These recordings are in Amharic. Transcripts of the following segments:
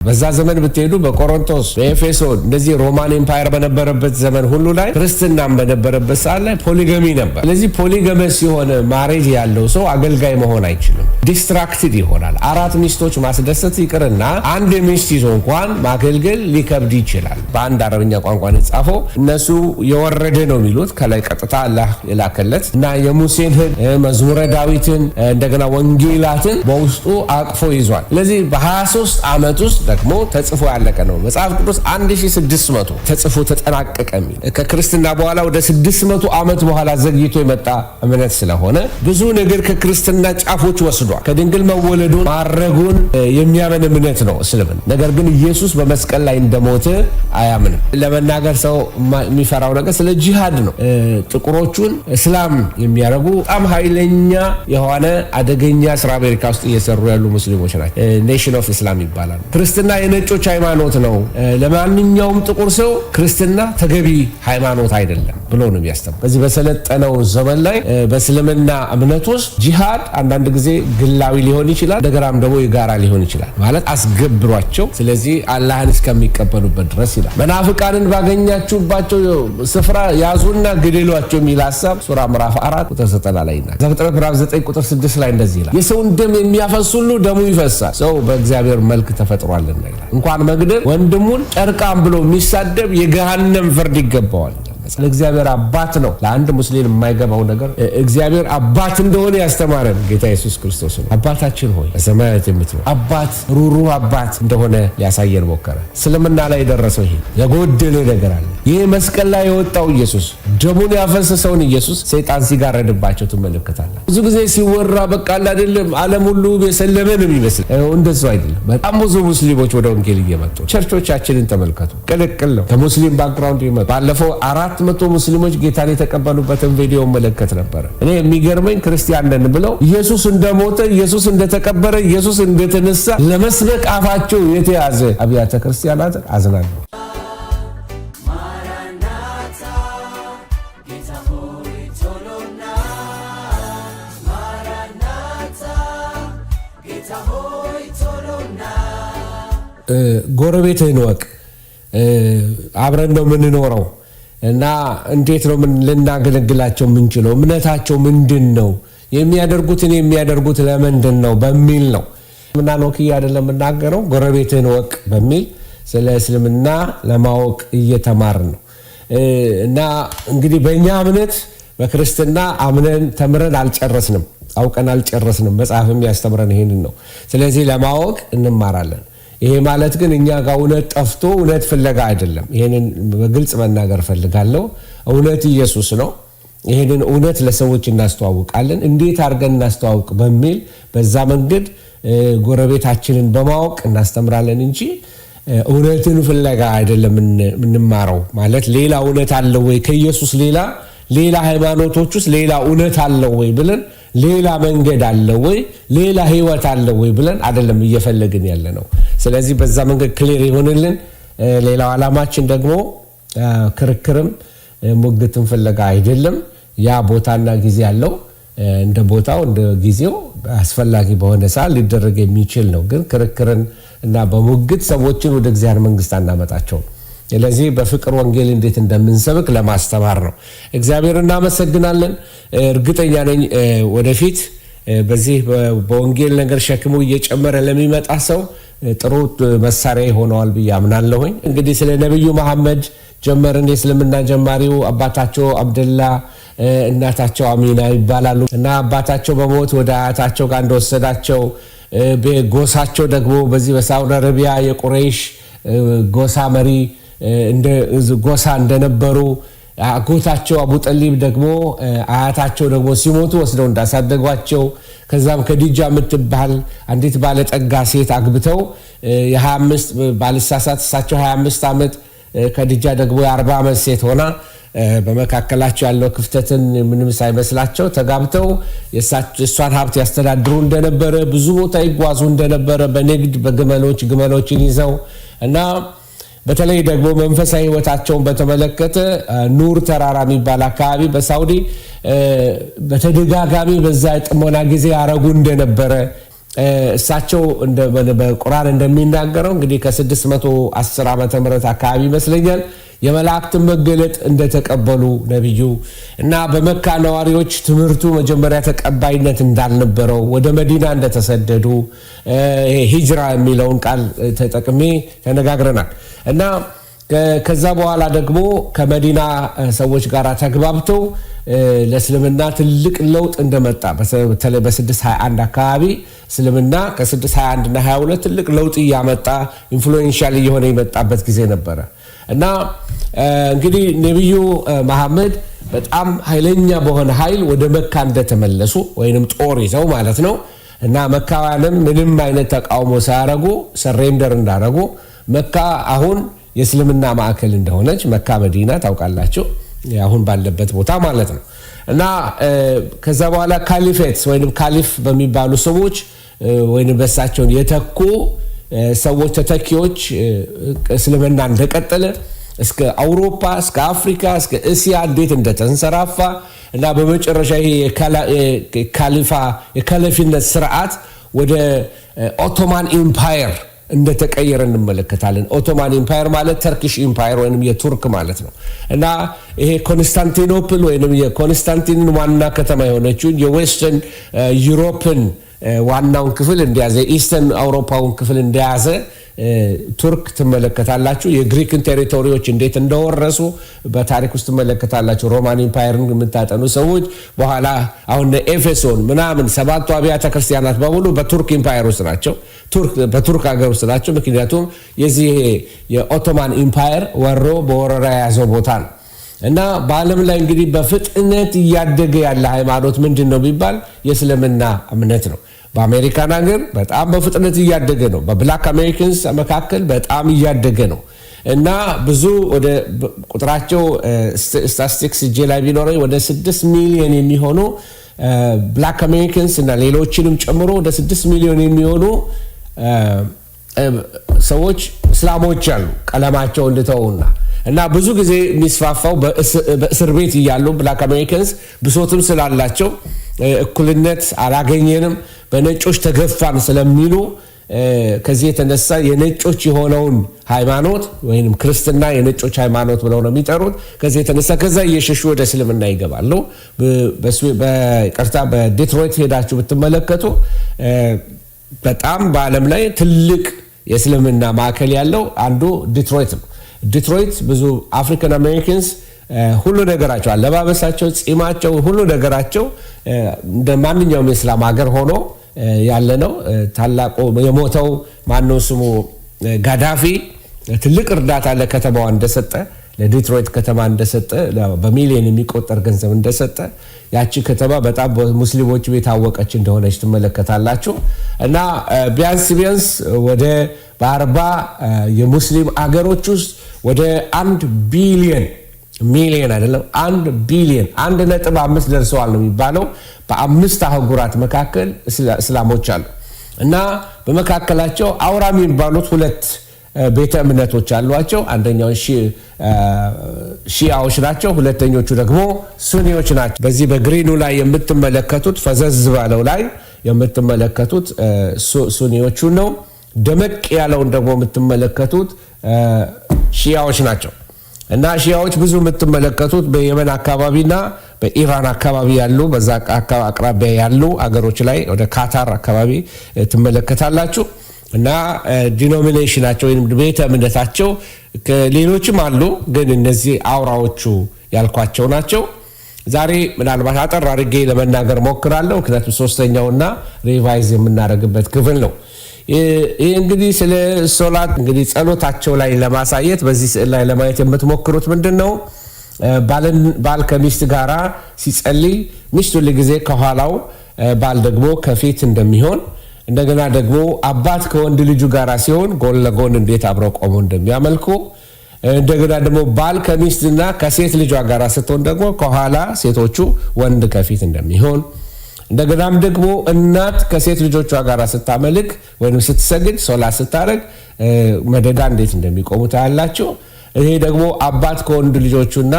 በዛ ዘመን ብትሄዱ በቆሮንቶስ በኤፌሶን እንደዚህ ሮማን ኤምፓየር በነበረበት ዘመን ሁሉ ላይ ክርስትናም በነበረበት ሰዓት ላይ ፖሊጋሚ ነበር። ስለዚህ ፖሊጋመስ የሆነ ማሬጅ ያለው ሰው አገልጋይ መሆን አይችልም። ዲስትራክትድ ይሆናል። 4 ሚስቶች ማስደሰት ይቅርና አንድ ሚስት ይዞ እንኳን ማገልገል ሊከብድ ይችላል። በአንድ አረብኛ ቋንቋ ነው የተጻፈው። እነሱ የወረደ ነው የሚሉት ከላይ ቀጥታ አላህ የላከለት እና የሙሴን ሕግ መዝሙረ ዳዊትን እንደገና ወንጌላትን በውስጡ አቅፎ ይዟል። ስለዚህ በ23 ዓመት ውስጥ ደግሞ ተጽፎ ያለቀ ነው። መጽሐፍ ቅዱስ 1600 ተጽፎ ተጠናቀቀ የሚል ከክርስትና በኋላ ወደ 600 ዓመት በኋላ ዘግይቶ የመጣ እምነት ስለሆነ ብዙ ነገር ከክርስትና ጫፎች ወስዷል። ከድንግል መወለዱን ማረጉን የሚያምን እምነት ነው እስልምና። ነገር ግን ኢየሱስ በመስቀል ላይ እንደሞተ አያምንም። ለመናገር ሰው የሚፈራው ነገር ስለ ጂሃድ ነው። ጥቁሮቹን እስላም የሚያረጉ በጣም ኃይለኛ የሆነ አደገኛ ስራ አሜሪካ ውስጥ እየሰሩ ያሉ ሙስሊሞች ናቸው። ኔሽን ኦፍ እስላም ይባላል። ክርስትና የነጮች ሃይማኖት ነው፣ ለማንኛውም ጥቁር ሰው ክርስትና ተገቢ ሃይማኖት አይደለም ብሎ ነው የሚያስተምረው። በዚህ በሰለጠነው ዘመን ላይ በእስልምና እምነት ውስጥ ጂሃድ አንዳንድ ጊዜ ግላዊ ሊሆን ይችላል፣ እንደገናም ደግሞ የጋራ ሊሆን ይችላል። ማለት አስገብሯቸው ስለዚህ አላህን እስከሚቀበሉበት ድረስ ይላል። መናፍቃንን ባገኛችሁባቸው ስፍራ ያዙና ግደሏቸው የሚል ሐሳብ ሱራ ምዕራፍ 4 ቁጥር 90 ላይ ይናገራል። ዘፍጥረት ምዕራፍ 9 ቁጥር 6 ላይ እንደዚህ ይላል፣ የሰውን ደም የሚያፈስ ሁሉ ደሙ ይፈሳል፣ ሰው በእግዚአብሔር መልክ ተፈጥሯልና ይላል። እንኳን መግደል ወንድሙን ጨርቃም ብሎ የሚሳደብ የገሃነም ፍርድ ይገባዋል። ለእግዚአብሔር አባት ነው። ለአንድ ሙስሊም የማይገባው ነገር እግዚአብሔር አባት እንደሆነ ያስተማረን ጌታ ኢየሱስ ክርስቶስ ነው። አባታችን ሆይ በሰማያት የምትኖር አባት፣ ሩሩ አባት እንደሆነ ሊያሳየን ሞከረ። እስልምና ላይ የደረሰው ይሄ የጎደለ ነገር አለ። ይህ መስቀል ላይ የወጣው ኢየሱስ ደሙን ያፈሰሰውን ኢየሱስ ሰይጣን ሲጋረድባቸው ትመለከታለህ። ብዙ ጊዜ ሲወራ በቃ አይደለም ዓለም ሁሉ የሰለመ ነው የሚመስል። እንደሱ አይደለም። በጣም ብዙ ሙስሊሞች ወደ ወንጌል እየመጡ ቸርቾቻችንን ተመልከቱ። ቅልቅል ነው ከሙስሊም ባክግራውንድ ይመጡ። ባለፈው 400 ሙስሊሞች ጌታን የተቀበሉበትን ቪዲዮ መለከት ነበር። እኔ የሚገርመኝ ክርስቲያን ነን ብለው ኢየሱስ እንደሞተ፣ ኢየሱስ እንደተቀበረ፣ ኢየሱስ እንደተነሳ ለመስበክ አፋቸው የተያዘ አብያተ ክርስቲያናት አዝናለሁ። ጎረቤትህን ወቅ አብረን ነው የምንኖረው እና እንዴት ነው ልናገለግላቸው የምንችለው? እምነታቸው ምንድን ነው? የሚያደርጉት ለምንድን ነው በሚል ነው። እስልምና ወክዬ አይደለም የምናገረው፣ ጎረቤትህን ወቅ በሚል ስለ እስልምና ለማወቅ እየተማርን ነው። እና እንግዲህ በእኛ እምነት በክርስትና አምነን ተምረን አልጨረስንም፣ አውቀን አልጨረስንም። መጽሐፍም ያስተምረን ይሄንን ነው። ስለዚህ ለማወቅ እንማራለን። ይሄ ማለት ግን እኛ ጋር እውነት ጠፍቶ እውነት ፍለጋ አይደለም። ይሄንን በግልጽ መናገር ፈልጋለሁ። እውነት ኢየሱስ ነው። ይሄንን እውነት ለሰዎች እናስተዋውቃለን። እንዴት አድርገን እናስተዋውቅ በሚል በዛ መንገድ ጎረቤታችንን በማወቅ እናስተምራለን እንጂ እውነትን ፍለጋ አይደለም የምንማረው። ማለት ሌላ እውነት አለው ወይ ከኢየሱስ ሌላ ሃይማኖቶች ውስጥ ሌላ እውነት አለው ወይ ብለን ሌላ መንገድ አለው ወይ ሌላ ህይወት አለው ወይ ብለን አይደለም እየፈለግን ያለ ነው። ስለዚህ በዛ መንገድ ክሊር ይሆንልን። ሌላው ዓላማችን ደግሞ ክርክርም ሙግትም ፍለጋ አይደለም። ያ ቦታና ጊዜ ያለው እንደ ቦታው እንደ ጊዜው አስፈላጊ በሆነ ሰዓት ሊደረግ የሚችል ነው። ግን ክርክርን እና በሙግት ሰዎችን ወደ እግዚአብሔር መንግስት አናመጣቸው። ስለዚህ በፍቅር ወንጌል እንዴት እንደምንሰብክ ለማስተማር ነው። እግዚአብሔር እናመሰግናለን። እርግጠኛ ነኝ ወደፊት በዚህ በወንጌል ነገር ሸክሙ እየጨመረ ለሚመጣ ሰው ጥሩ መሳሪያ ይሆነዋል ብዬ አምናለሁኝ። እንግዲህ ስለ ነብዩ መሐመድ ጀመርን። የእስልምና ጀማሪው አባታቸው አብደላ እናታቸው አሚና ይባላሉ እና አባታቸው በሞት ወደ አያታቸው ጋር እንደወሰዳቸው ጎሳቸው ደግሞ በዚህ በሳውዲ አረቢያ የቁረይሽ ጎሳ መሪ ጎሳ እንደነበሩ አጎታቸው አቡ ጠሊብ ደግሞ አያታቸው ደግሞ ሲሞቱ ወስደው እንዳሳደጓቸው ከዛም ከዲጃ የምትባል አንዲት ባለጠጋ ሴት አግብተው የ25 ባልሳሳት እሳቸው 25 ዓመት ከዲጃ ደግሞ የ40 ዓመት ሴት ሆና በመካከላቸው ያለው ክፍተትን ምንም ሳይመስላቸው ተጋብተው የእሷን ሀብት ያስተዳድሩ እንደነበረ ብዙ ቦታ ይጓዙ እንደነበረ በንግድ ግመሎችን ይዘው እና በተለይ ደግሞ መንፈሳዊ ህይወታቸውን በተመለከተ ኑር ተራራ የሚባል አካባቢ በሳውዲ በተደጋጋሚ በዛ ጥሞና ጊዜ ያረጉ እንደነበረ እሳቸው በቁርአን እንደሚናገረው እንግዲህ ከ610 ዓመተ ምህረት አካባቢ ይመስለኛል የመላእክትን መገለጥ እንደተቀበሉ ነብዩ እና በመካ ነዋሪዎች ትምህርቱ መጀመሪያ ተቀባይነት እንዳልነበረው ወደ መዲና እንደተሰደዱ ሂጅራ የሚለውን ቃል ተጠቅሜ ተነጋግረናል እና ከዛ በኋላ ደግሞ ከመዲና ሰዎች ጋር ተግባብተው ለእስልምና ትልቅ ለውጥ እንደመጣ በተለይ በ621 አካባቢ እስልምና ከ621 እና 22 ትልቅ ለውጥ እያመጣ ኢንፍሉዌንሻል እየሆነ የመጣበት ጊዜ ነበረ እና እንግዲህ ነብዩ መሐመድ በጣም ኃይለኛ በሆነ ኃይል ወደ መካ እንደተመለሱ ወይንም ጦር ይዘው ማለት ነው እና መካውያንም ምንም አይነት ተቃውሞ ሳያረጉ ሰሬንደር እንዳረጉ መካ አሁን የእስልምና ማዕከል እንደሆነች መካ መዲና ታውቃላችሁ አሁን ባለበት ቦታ ማለት ነው እና ከዛ በኋላ ካሊፌትስ ወይንም ካሊፍ በሚባሉ ሰዎች ወይንም በሳቸውን የተኩ ሰዎች ተተኪዎች እስልምና እንደቀጠለ እስከ አውሮፓ እስከ አፍሪካ እስከ እስያ እንዴት እንደተንሰራፋ እና በመጨረሻ ይሄ የካሊፍነት ስርዓት ወደ ኦቶማን ኢምፓየር እንደተቀየረ እንመለከታለን ኦቶማን ኢምፓየር ማለት ተርኪሽ ኢምፓየር ወይንም የቱርክ ማለት ነው እና ይሄ ኮንስታንቲኖፕል ወይንም የኮንስታንቲን ዋና ከተማ የሆነችው የዌስተርን ዩሮፕን ዋናውን ክፍል እንደያዘ ኢስተርን አውሮፓውን ክፍል እንደያዘ ቱርክ ትመለከታላችሁ የግሪክን ቴሪቶሪዎች እንዴት እንደወረሱ በታሪክ ውስጥ ትመለከታላችሁ ሮማን ኢምፓየርን የምታጠኑ ሰዎች በኋላ አሁን ኤፌሶን ምናምን ሰባቱ አብያተ ክርስቲያናት በሙሉ በቱርክ ኢምፓየር ውስጥ ናቸው በቱርክ ሀገር ውስጥ ናቸው ምክንያቱም የዚህ የኦቶማን ኢምፓየር ወሮ በወረራ የያዘው ቦታ ነው እና በዓለም ላይ እንግዲህ በፍጥነት እያደገ ያለ ሃይማኖት ምንድነው ቢባል የእስልምና እምነት ነው በአሜሪካን ሀገር በጣም በፍጥነት እያደገ ነው በብላክ አሜሪካንስ መካከል በጣም እያደገ ነው እና ብዙ ወደ ቁጥራቸው ስታቲስቲክስ እጄ ላይ ቢኖረኝ ወደ 6 ሚሊዮን የሚሆኑ ብላክ አሜሪካንስ እና ሌሎችንም ጨምሮ ወደ 6 ሚሊዮን የሚሆኑ ሰዎች እስላሞች አሉ ቀለማቸው እንድተውና እና ብዙ ጊዜ የሚስፋፋው በእስር ቤት እያሉ ብላክ አሜሪካንስ ብሶትም ስላላቸው እኩልነት አላገኘንም በነጮች ተገፋን ስለሚሉ ከዚህ የተነሳ የነጮች የሆነውን ሃይማኖት ወይንም ክርስትና የነጮች ሃይማኖት ብለው ነው የሚጠሩት ከዚህ የተነሳ ከዛ እየሸሹ ወደ እስልምና ይገባሉ በቀርታ በዲትሮይት ሄዳችሁ ብትመለከቱ በጣም በዓለም ላይ ትልቅ የእስልምና ማዕከል ያለው አንዱ ዲትሮይት ነው ዲትሮይት ብዙ አፍሪካን አሜሪካንስ ሁሉ ነገራቸው አለባበሳቸው ጺማቸው ሁሉ ነገራቸው እንደ ማንኛውም የእስላም ሀገር ሆኖ ያለ ነው ታላቁ የሞተው ማነው ስሙ ጋዳፊ ትልቅ እርዳታ ለከተማዋ እንደሰጠ ለዲትሮይት ከተማ እንደሰጠ በሚሊዮን የሚቆጠር ገንዘብ እንደሰጠ ያቺ ከተማ በጣም በሙስሊሞች የታወቀች እንደሆነች ትመለከታላችሁ እና ቢያንስ ወደ በ40 የሙስሊም አገሮች ውስጥ ወደ 1 ሚሊዮን አይደለም 1 ቢሊዮን 1.5 ደርሰዋል ነው የሚባለው በ5 አህጉራት መካከል እስላሞች አሉ እና በመካከላቸው አውራ የሚባሉት ሁለት ቤተ እምነቶች አሏቸው አንደኛው ሺአዎች ናቸው ሁለተኞቹ ደግሞ ሱኒዎች ናቸው በዚህ በግሪኑ ላይ የምትመለከቱት ፈዘዝ ባለው ላይ የምትመለከቱት ሱኒዎቹ ነው ደመቅ ያለውን ደግሞ የምትመለከቱት ሺአዎች ናቸው እና ሺአዎች ብዙ የምትመለከቱት በየመን አካባቢና በኢራን አካባቢ ያሉ በዛ አቅራቢያ ያሉ አገሮች ላይ ወደ ካታር አካባቢ ትመለከታላችሁ እና ዲኖሚኔሽናቸው ወይም ቤተ እምነታቸው ሌሎችም አሉ ግን እነዚህ አውራዎቹ ያልኳቸው ናቸው ዛሬ ምናልባት አጠር አድርጌ ለመናገር ሞክራለሁ ምክንያቱም ሶስተኛውና ሪቫይዝ የምናደርግበት ክፍል ነው ይህ እንግዲህ ስለ ሶላት እንግዲህ ጸሎታቸው ላይ ለማሳየት በዚህ ስዕል ላይ ለማየት የምትሞክሩት ምንድነው ባል ከሚስት ጋራ ሲጸልይ ሚስቱ ለጊዜ ከኋላው ባል ደግሞ ከፊት እንደሚሆን እንደገና ደግሞ አባት ከወንድ ልጁ ጋራ ሲሆን ጎን ለጎን እንዴት አብረው ቆመው እንደሚያመልኩ እንደገና ደግሞ ባል ከሚስትና ከሴት ልጇ ጋራ ስትሆን ደግሞ ከኋላ ሴቶቹ ወንድ ከፊት እንደሚሆን እንደገናም ደግሞ እናት ከሴት ልጆቿ ጋራ ስታመልክ ወይም ስትሰግድ ሶላት ስታረግ መደዳ እንዴት እንደሚቆሙ ታያላችሁ ይሄ ደግሞ አባት ከወንድ ልጆቹና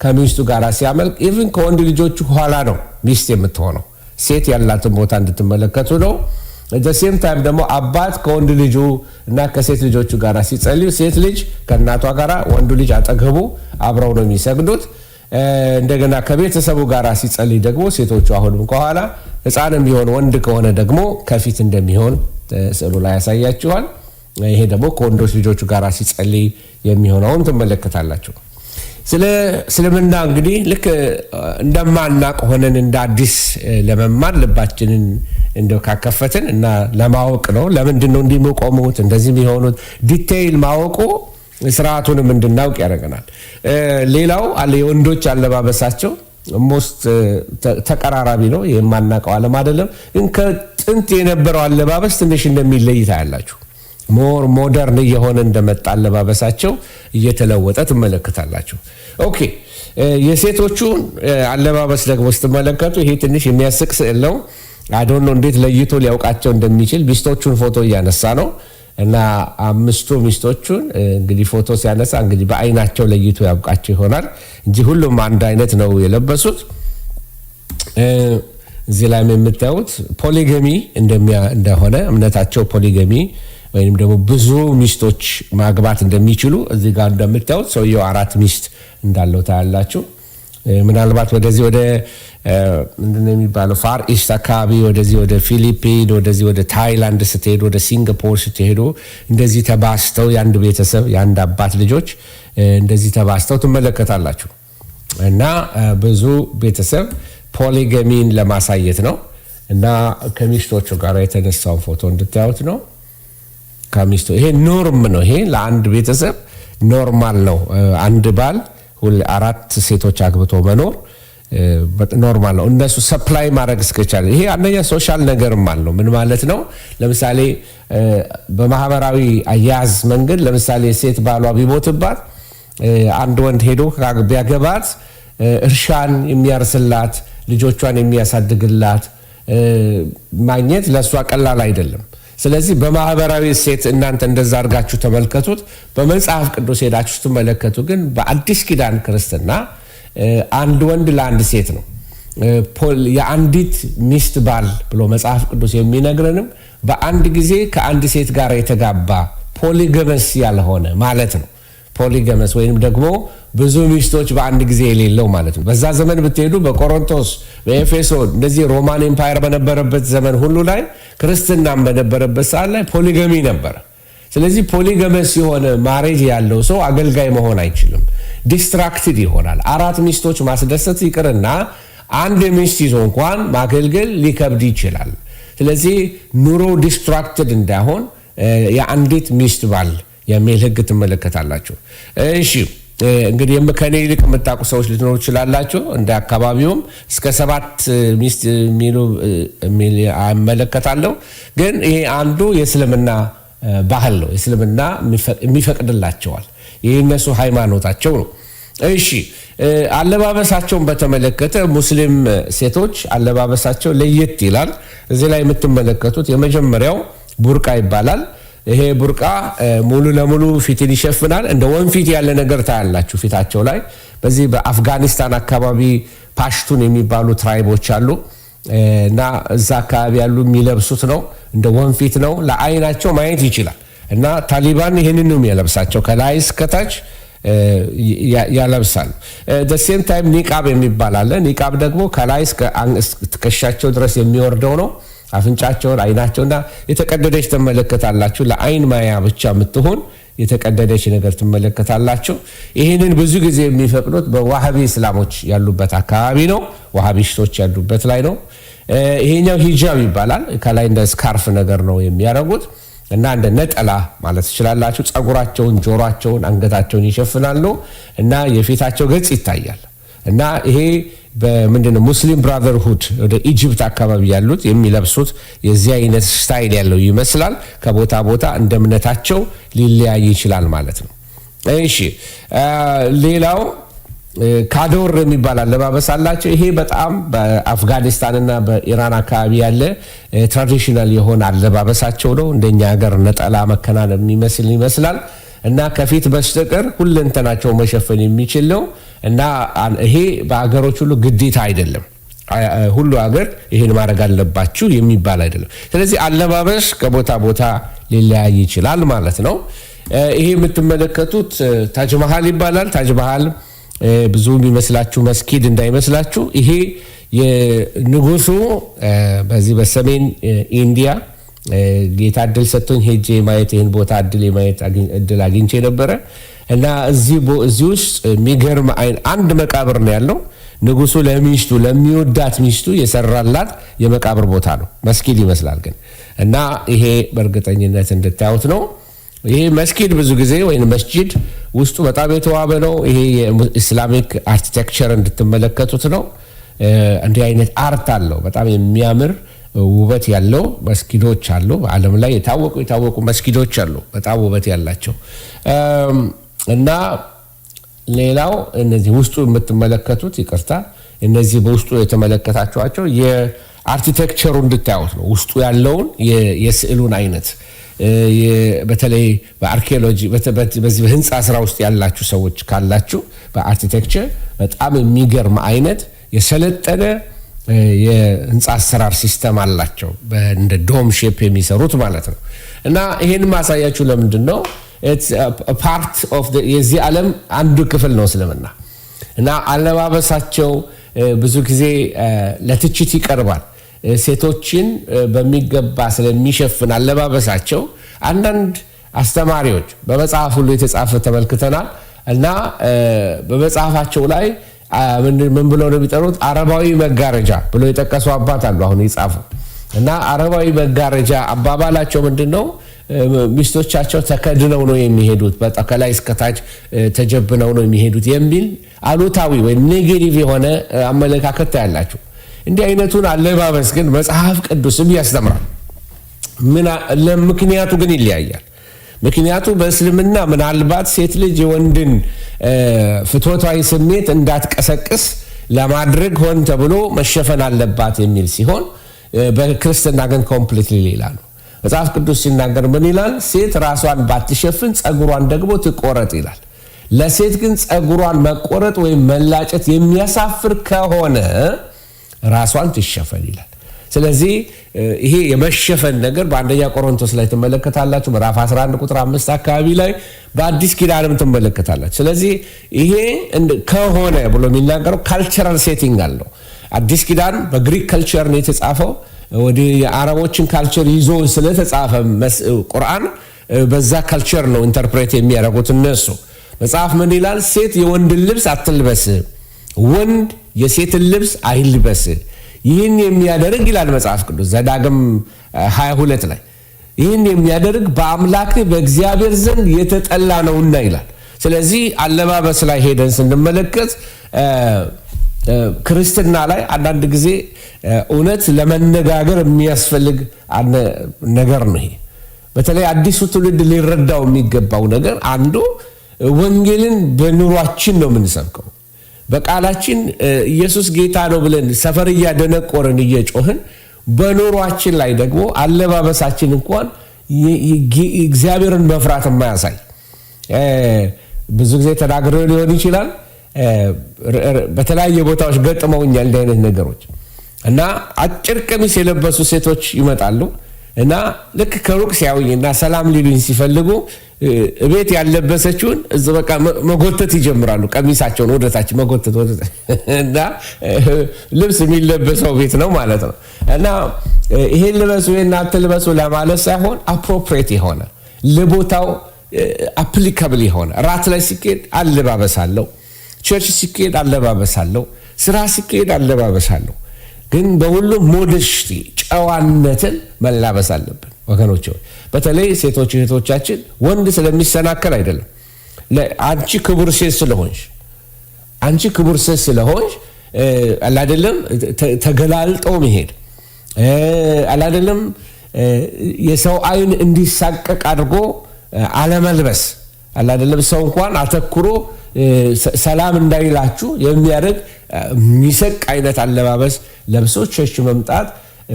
ከሚስቱ ጋራ ሲያመልክ ኢቭን ከወንድ ልጆቹ ኋላ ነው ሚስት የምትሆነው ሴት ያላትን ቦታ እንድትመለከቱ ነው ሴም ታይም ደግሞ አባት ከወንድ ልጁ እና ከሴት ልጆቹ ጋር ሲጸልዩ ሴት ልጅ ከእናቷ ጋር፣ ወንዱ ልጅ አጠገቡ አብረው ነው የሚሰግዱት። እንደገና ከቤተሰቡ ጋር ሲጸልይ ደግሞ ሴቶቹ አሁንም ከኋላ፣ ሕፃንም ቢሆን ወንድ ከሆነ ደግሞ ከፊት እንደሚሆን ስዕሉ ላይ ያሳያችኋል። ይሄ ደግሞ ከወንዶች ልጆቹ ጋር ሲጸልይ የሚሆነውን ትመለከታላችሁ። ስለ እስልምና እንግዲህ ልክ እንደማናቅ ሆነን እንደ አዲስ ለመማር ልባችንን እንደው ካከፈትን እና ለማወቅ ነው። ለምንድን ነው እንዲህ የሚቆሙት እንደዚህ የሚሆኑት ዲቴይል ማወቁ ስርዓቱንም እንድናውቅ ያደርገናል። ሌላው አለ የወንዶች አለባበሳቸው ሞስት ተቀራራቢ ነው። የማናውቀው ዓለም አይደለም፣ ግን ከጥንት የነበረው አለባበስ ትንሽ እንደሚለይ ታያላችሁ። ሞር ሞደርን እየሆነ እንደመጣ አለባበሳቸው እየተለወጠ ትመለከታላችሁ። ኦኬ የሴቶቹን አለባበስ ደግሞ ስትመለከቱ ይሄ ትንሽ የሚያስቅ ስዕል ነው። አዶን ነው እንዴት ለይቶ ሊያውቃቸው እንደሚችል ሚስቶቹን ፎቶ እያነሳ ነው እና 5 ሚስቶቹን እንግዲህ ፎቶ ሲያነሳ እንግዲህ በአይናቸው ለይቶ ያውቃቸው ይሆናል እንጂ ሁሉም አንድ አይነት ነው የለበሱት። እዚህ ላይ የምታዩት ፖሊገሚ እንደሆነ እምነታቸው ፖሊገሚ ወይም ደግሞ ብዙ ሚስቶች ማግባት እንደሚችሉ እዚህ ጋር እንደምታዩት ሰውየው 4 ሚስት እንዳለው ታያላችሁ። ምናልባት ወደዚህ ወደ ምንድነው የሚባለው ፋር ኢስት አካባቢ ወደዚህ ወደ ፊሊፒን ወደዚህ ወደ ታይላንድ ስትሄዱ ወደ ሲንጋፖር ስትሄዱ እንደዚህ ተባስተው የአንድ ቤተሰብ የአንድ አባት ልጆች እንደዚህ ተባስተው ትመለከታላችሁ። እና ብዙ ቤተሰብ ፖሊገሚን ለማሳየት ነው እና ከሚስቶቹ ጋር የተነሳውን ፎቶ እንድታዩት ነው። ከሚስቶ ይሄ ኖርም ነው። ይሄ ለአንድ ቤተሰብ ኖርማል ነው። አንድ ባል 4 ሴቶች አግብቶ መኖር ኖርማል ነው። እነሱ ሰፕላይ ማድረግ እስከቻለ ይሄ አንደኛ ሶሻል ነገርም አለው። ምን ማለት ነው? ለምሳሌ በማህበራዊ አያያዝ መንገድ ለምሳሌ ሴት ባሏ ቢሞትባት አንድ ወንድ ሄዶ ቢያገባት እርሻን የሚያርስላት ልጆቿን የሚያሳድግላት ማግኘት ለሷ ቀላል አይደለም። ስለዚህ በማህበራዊ ሴት እናንተ እንደዛ አድርጋችሁ ተመልከቱት። በመጽሐፍ ቅዱስ ሄዳችሁ ስትመለከቱ ግን በአዲስ ኪዳን ክርስትና አንድ ወንድ ለአንድ ሴት ነው። የአንዲት ሚስት ባል ብሎ መጽሐፍ ቅዱስ የሚነግረንም በአንድ ጊዜ ከአንድ ሴት ጋር የተጋባ ፖሊገመስ ያልሆነ ማለት ነው። ፖሊገመስ ወይም ደግሞ ብዙ ሚስቶች በአንድ ጊዜ የሌለው ማለት ነው። በዛ ዘመን ብትሄዱ በቆሮንቶስ፣ በኤፌሶን እንደዚህ ሮማን ኤምፓየር በነበረበት ዘመን ሁሉ ላይ ክርስትናም በነበረበት ሰዓት ላይ ፖሊገሚ ነበረ። ስለዚህ ፖሊገመስ የሆነ ማሬጅ ያለው ሰው አገልጋይ መሆን አይችልም። ዲስትራክትድ ይሆናል። 4 ሚስቶች ማስደሰት ይቅርና አንድ ሚስት ይዞ እንኳን ማገልገል ሊከብድ ይችላል። ስለዚህ ኑሮ ዲስትራክትድ እንዳይሆን የአንዲት ሚስት ባል የሚል ሕግ ትመለከታላችሁ። እሺ እንግዲህ ከኔ ይልቅ የምታውቁ ሰዎች ልትኖሩ ይችላላችሁ። እንደ አካባቢውም እስከ 7 ሚስት የሚሉ እመለከታለሁ። ግን ይሄ አንዱ የእስልምና ባህል ነው። እስልምና የሚፈቅድላቸዋል። ይህ እነሱ ሃይማኖታቸው ነው። እሺ አለባበሳቸውን በተመለከተ ሙስሊም ሴቶች አለባበሳቸው ለየት ይላል። እዚህ ላይ የምትመለከቱት የመጀመሪያው ቡርቃ ይባላል። ይሄ ቡርቃ ሙሉ ለሙሉ ፊትን ይሸፍናል። እንደ ወንፊት ያለ ነገር ታያላችሁ ፊታቸው ላይ። በዚህ በአፍጋኒስታን አካባቢ ፓሽቱን የሚባሉ ትራይቦች አሉ እና እዛ አካባቢ ያሉ የሚለብሱት ነው። እንደ ወንፊት ነው። ለአይናቸው ማየት ይችላል። እና ታሊባን ይህንን ነው የሚያለብሳቸው ከላይ እስከታች ያለብሳል። ሴም ታይም ኒቃብ የሚባል አለ። ኒቃብ ደግሞ ከላይ እስከ ትከሻቸው ድረስ የሚወርደው ነው። አፍንጫቸውን አይናቸውና የተቀደደች ትመለከታላችሁ። ለአይን ማያ ብቻ የምትሆን የተቀደደች ነገር ትመለከታላችሁ። ይህንን ብዙ ጊዜ የሚፈቅዱት በዋሃቢ እስላሞች ያሉበት አካባቢ ነው። ዋሃቢስቶች ያሉበት ላይ ነው። ይሄኛው ሂጃብ ይባላል። ከላይ እንደ ስካርፍ ነገር ነው የሚያደርጉት እና እንደ ነጠላ ማለት ትችላላችሁ። ጸጉራቸውን፣ ጆሮአቸውን፣ አንገታቸውን ይሸፍናሉ እና የፊታቸው ገጽ ይታያል። እና ይሄ በምንድነው ሙስሊም ብራዘርሁድ ወደ ኢጅፕት አካባቢ ያሉት የሚለብሱት የዚህ አይነት ስታይል ያለው ይመስላል። ከቦታ ቦታ እንደ እምነታቸው ሊለያይ ይችላል ማለት ነው። እሺ ሌላው ካዶር የሚባል አለባበስ አላቸው። ይሄ በጣም በአፍጋኒስታንና በኢራን አካባቢ ያለ ትራዲሽናል የሆነ አለባበሳቸው ነው። እንደኛ ሀገር ነጠላ መከናነብ የሚመስል ይመስላል እና ከፊት በስተቀር ሁለንተናቸው መሸፈን የሚችል ነው እና ይሄ በሀገሮች ሁሉ ግዴታ አይደለም። ሁሉ ሀገር ይሄን ማድረግ አለባችሁ የሚባል አይደለም። ስለዚህ አለባበስ ከቦታ ቦታ ሊለያይ ይችላል ማለት ነው። ይሄ የምትመለከቱት ታጅ መሃል ይባላል። ታጅ መሃል ብዙ የሚመስላችሁ መስጊድ እንዳይመስላችሁ። ይሄ የንጉሱ በዚህ በሰሜን ኢንዲያ ጌታ እድል ሰጥቶኝ ሄጄ ማየት ይሄን ቦታ እድል አግኝቼ ነበረ እና እዚህ ውስጥ የሚገርም አንድ መቃብር ነው ያለው። ንጉሱ ለሚስቱ ለሚወዳት ሚስቱ የሰራላት የመቃብር ቦታ ነው። መስጊድ ይመስላል ግን እና ይሄ በእርግጠኝነት እንድታዩት ነው። ይሄ መስጊድ ብዙ ጊዜ ወይም መስጂድ ውስጡ በጣም የተዋበ ነው። ይሄ የኢስላሚክ አርኪቴክቸር እንድትመለከቱት ነው። እንዲህ አይነት አርት አለው። በጣም የሚያምር ውበት ያለው መስጊዶች አሉ። በዓለም ላይ የታወቁ መስጊዶች አሉ በጣም ውበት ያላቸው እና ሌላው እነዚህ ውስጡ የምትመለከቱት እነዚህ በውስጡ የተመለከታችኋቸው የአርኪቴክቸሩ እንድታዩት ነው። ውስጡ ያለውን የስዕሉን አይነት በተለይ በአርኪኦሎጂ በዚህ በህንፃ ስራ ውስጥ ያላችሁ ሰዎች ካላችሁ በአርኪቴክቸር በጣም የሚገርም አይነት የሰለጠነ የህንፃ አሰራር ሲስተም አላቸው። እንደ ዶም ሼፕ የሚሰሩት ማለት ነው። እና ይሄን ማሳያችሁ ለምንድን ነው? ፓርት ኦፍ የዚህ ዓለም አንዱ ክፍል ነው እስልምና። እና አለባበሳቸው ብዙ ጊዜ ለትችት ይቀርባል። ሴቶችን በሚገባ ስለሚሸፍን አለባበሳቸው አንዳንድ አስተማሪዎች በመጽሐፍ ሁሉ የተጻፈ ተመልክተናል። እና በመጽሐፋቸው ላይ ምን ብለው ነው የሚጠሩት? አረባዊ መጋረጃ ብሎ የጠቀሱ አባት አሉ አሁን የጻፉ። እና አረባዊ መጋረጃ አባባላቸው ምንድነው? ሚስቶቻቸው ተከድነው ነው የሚሄዱት፣ ከላይ እስከታች ተጀብነው ነው የሚሄዱት የሚል አሉታዊ ወይም ኔጌቲቭ የሆነ አመለካከት ያላችሁ። እንዲህ አይነቱን አለባበስ ግን መጽሐፍ ቅዱስም ያስተምራል። ምክንያቱ ግን ይለያያል። ምክንያቱ በእስልምና ምናልባት ሴት ልጅ የወንድን ፍትወታዊ ስሜት እንዳትቀሰቅስ ለማድረግ ሆን ተብሎ መሸፈን አለባት የሚል ሲሆን፣ በክርስትና ግን ኮምፕሊትሊ ሌላ ነው። መጽሐፍ ቅዱስ ሲናገር ምን ይላል? ሴት ራሷን ባትሸፍን ጸጉሯን ደግሞ ትቆረጥ ይላል። ለሴት ግን ጸጉሯን መቆረጥ ወይም መላጨት የሚያሳፍር ከሆነ ራሷን ትሸፈን ይላል። ስለዚህ ይሄ የመሸፈን ነገር በአንደኛ ቆሮንቶስ ላይ ትመለከታላችሁ። ምዕራፍ 11 ቁጥር 5 አካባቢ ላይ በአዲስ ኪዳንም ትመለከታላችሁ። ስለዚህ ይሄ ከሆነ ብሎ የሚናገረው ካልቸራል ሴቲንግ አለው። አዲስ ኪዳን በግሪክ ካልቸር ነው የተጻፈው። ወደ የአረቦችን ካልቸር ይዞ ስለተጻፈ ቁርአን በዛ ካልቸር ነው ኢንተርፕሬት የሚያደርጉት እነሱ። መጽሐፍ ምን ይላል? ሴት የወንድን ልብስ አትልበስ፣ ወንድ የሴትን ልብስ አይልበስ። ይህን የሚያደርግ ይላል መጽሐፍ ቅዱስ ዘዳግም 22 ላይ ይህን የሚያደርግ በአምላክ በእግዚአብሔር ዘንድ የተጠላ ነውና ይላል። ስለዚህ አለባበስ ላይ ሄደን ስንመለከት ክርስትና ላይ አንዳንድ ጊዜ እውነት ለመነጋገር የሚያስፈልግ ነገር ነው። ይሄ በተለይ አዲሱ ትውልድ ሊረዳው የሚገባው ነገር አንዱ ወንጌልን በኑሯችን ነው የምንሰብከው። በቃላችን ኢየሱስ ጌታ ነው ብለን ሰፈር እያደነቆርን እየጮህን፣ በኑሯችን ላይ ደግሞ አለባበሳችን እንኳን እግዚአብሔርን መፍራት የማያሳይ ብዙ ጊዜ ተናግረው ሊሆን ይችላል። በተለያየ ቦታዎች ገጥመውኛል እንዲህ አይነት ነገሮች እና አጭር ቀሚስ የለበሱ ሴቶች ይመጣሉ እና ልክ ከሩቅ ሲያዩኝና ሰላም ሊሉኝ ሲፈልጉ እቤት ያለበሰችውን እዚህ በቃ መጎተት ይጀምራሉ። ቀሚሳቸውን ወደታች መጎተት እና ልብስ የሚለበሰው ቤት ነው ማለት ነው። እና ይሄን ልበሱ ይሄን አትልበሱ ለማለት ሳይሆን አፕሮፕሪየት የሆነ ለቦታው አፕሊካብል የሆነ ራት ላይ ሲኬድ አለባበሳለሁ፣ ቸርች ሲኬድ አለባበሳለሁ፣ ስራ ሲኬድ አለባበሳለሁ። ግን በሁሉም ሞደስቲ ጨዋነትን መላበስ አለብን ወገኖች። በተለይ ሴቶች እህቶቻችን ወንድ ስለሚሰናከል አይደለም። አንቺ ክቡር ሴት ስለሆንሽ አላደለም ተገላልጠው መሄድ አላደለም የሰው አይን እንዲሳቀቅ አድርጎ አለመልበስ አላደለም ሰው እንኳን አተኩሮ ሰላም እንዳይላችሁ የሚያደርግ ሚሰቅ አይነት አለባበስ ለብሶ ቸርች መምጣት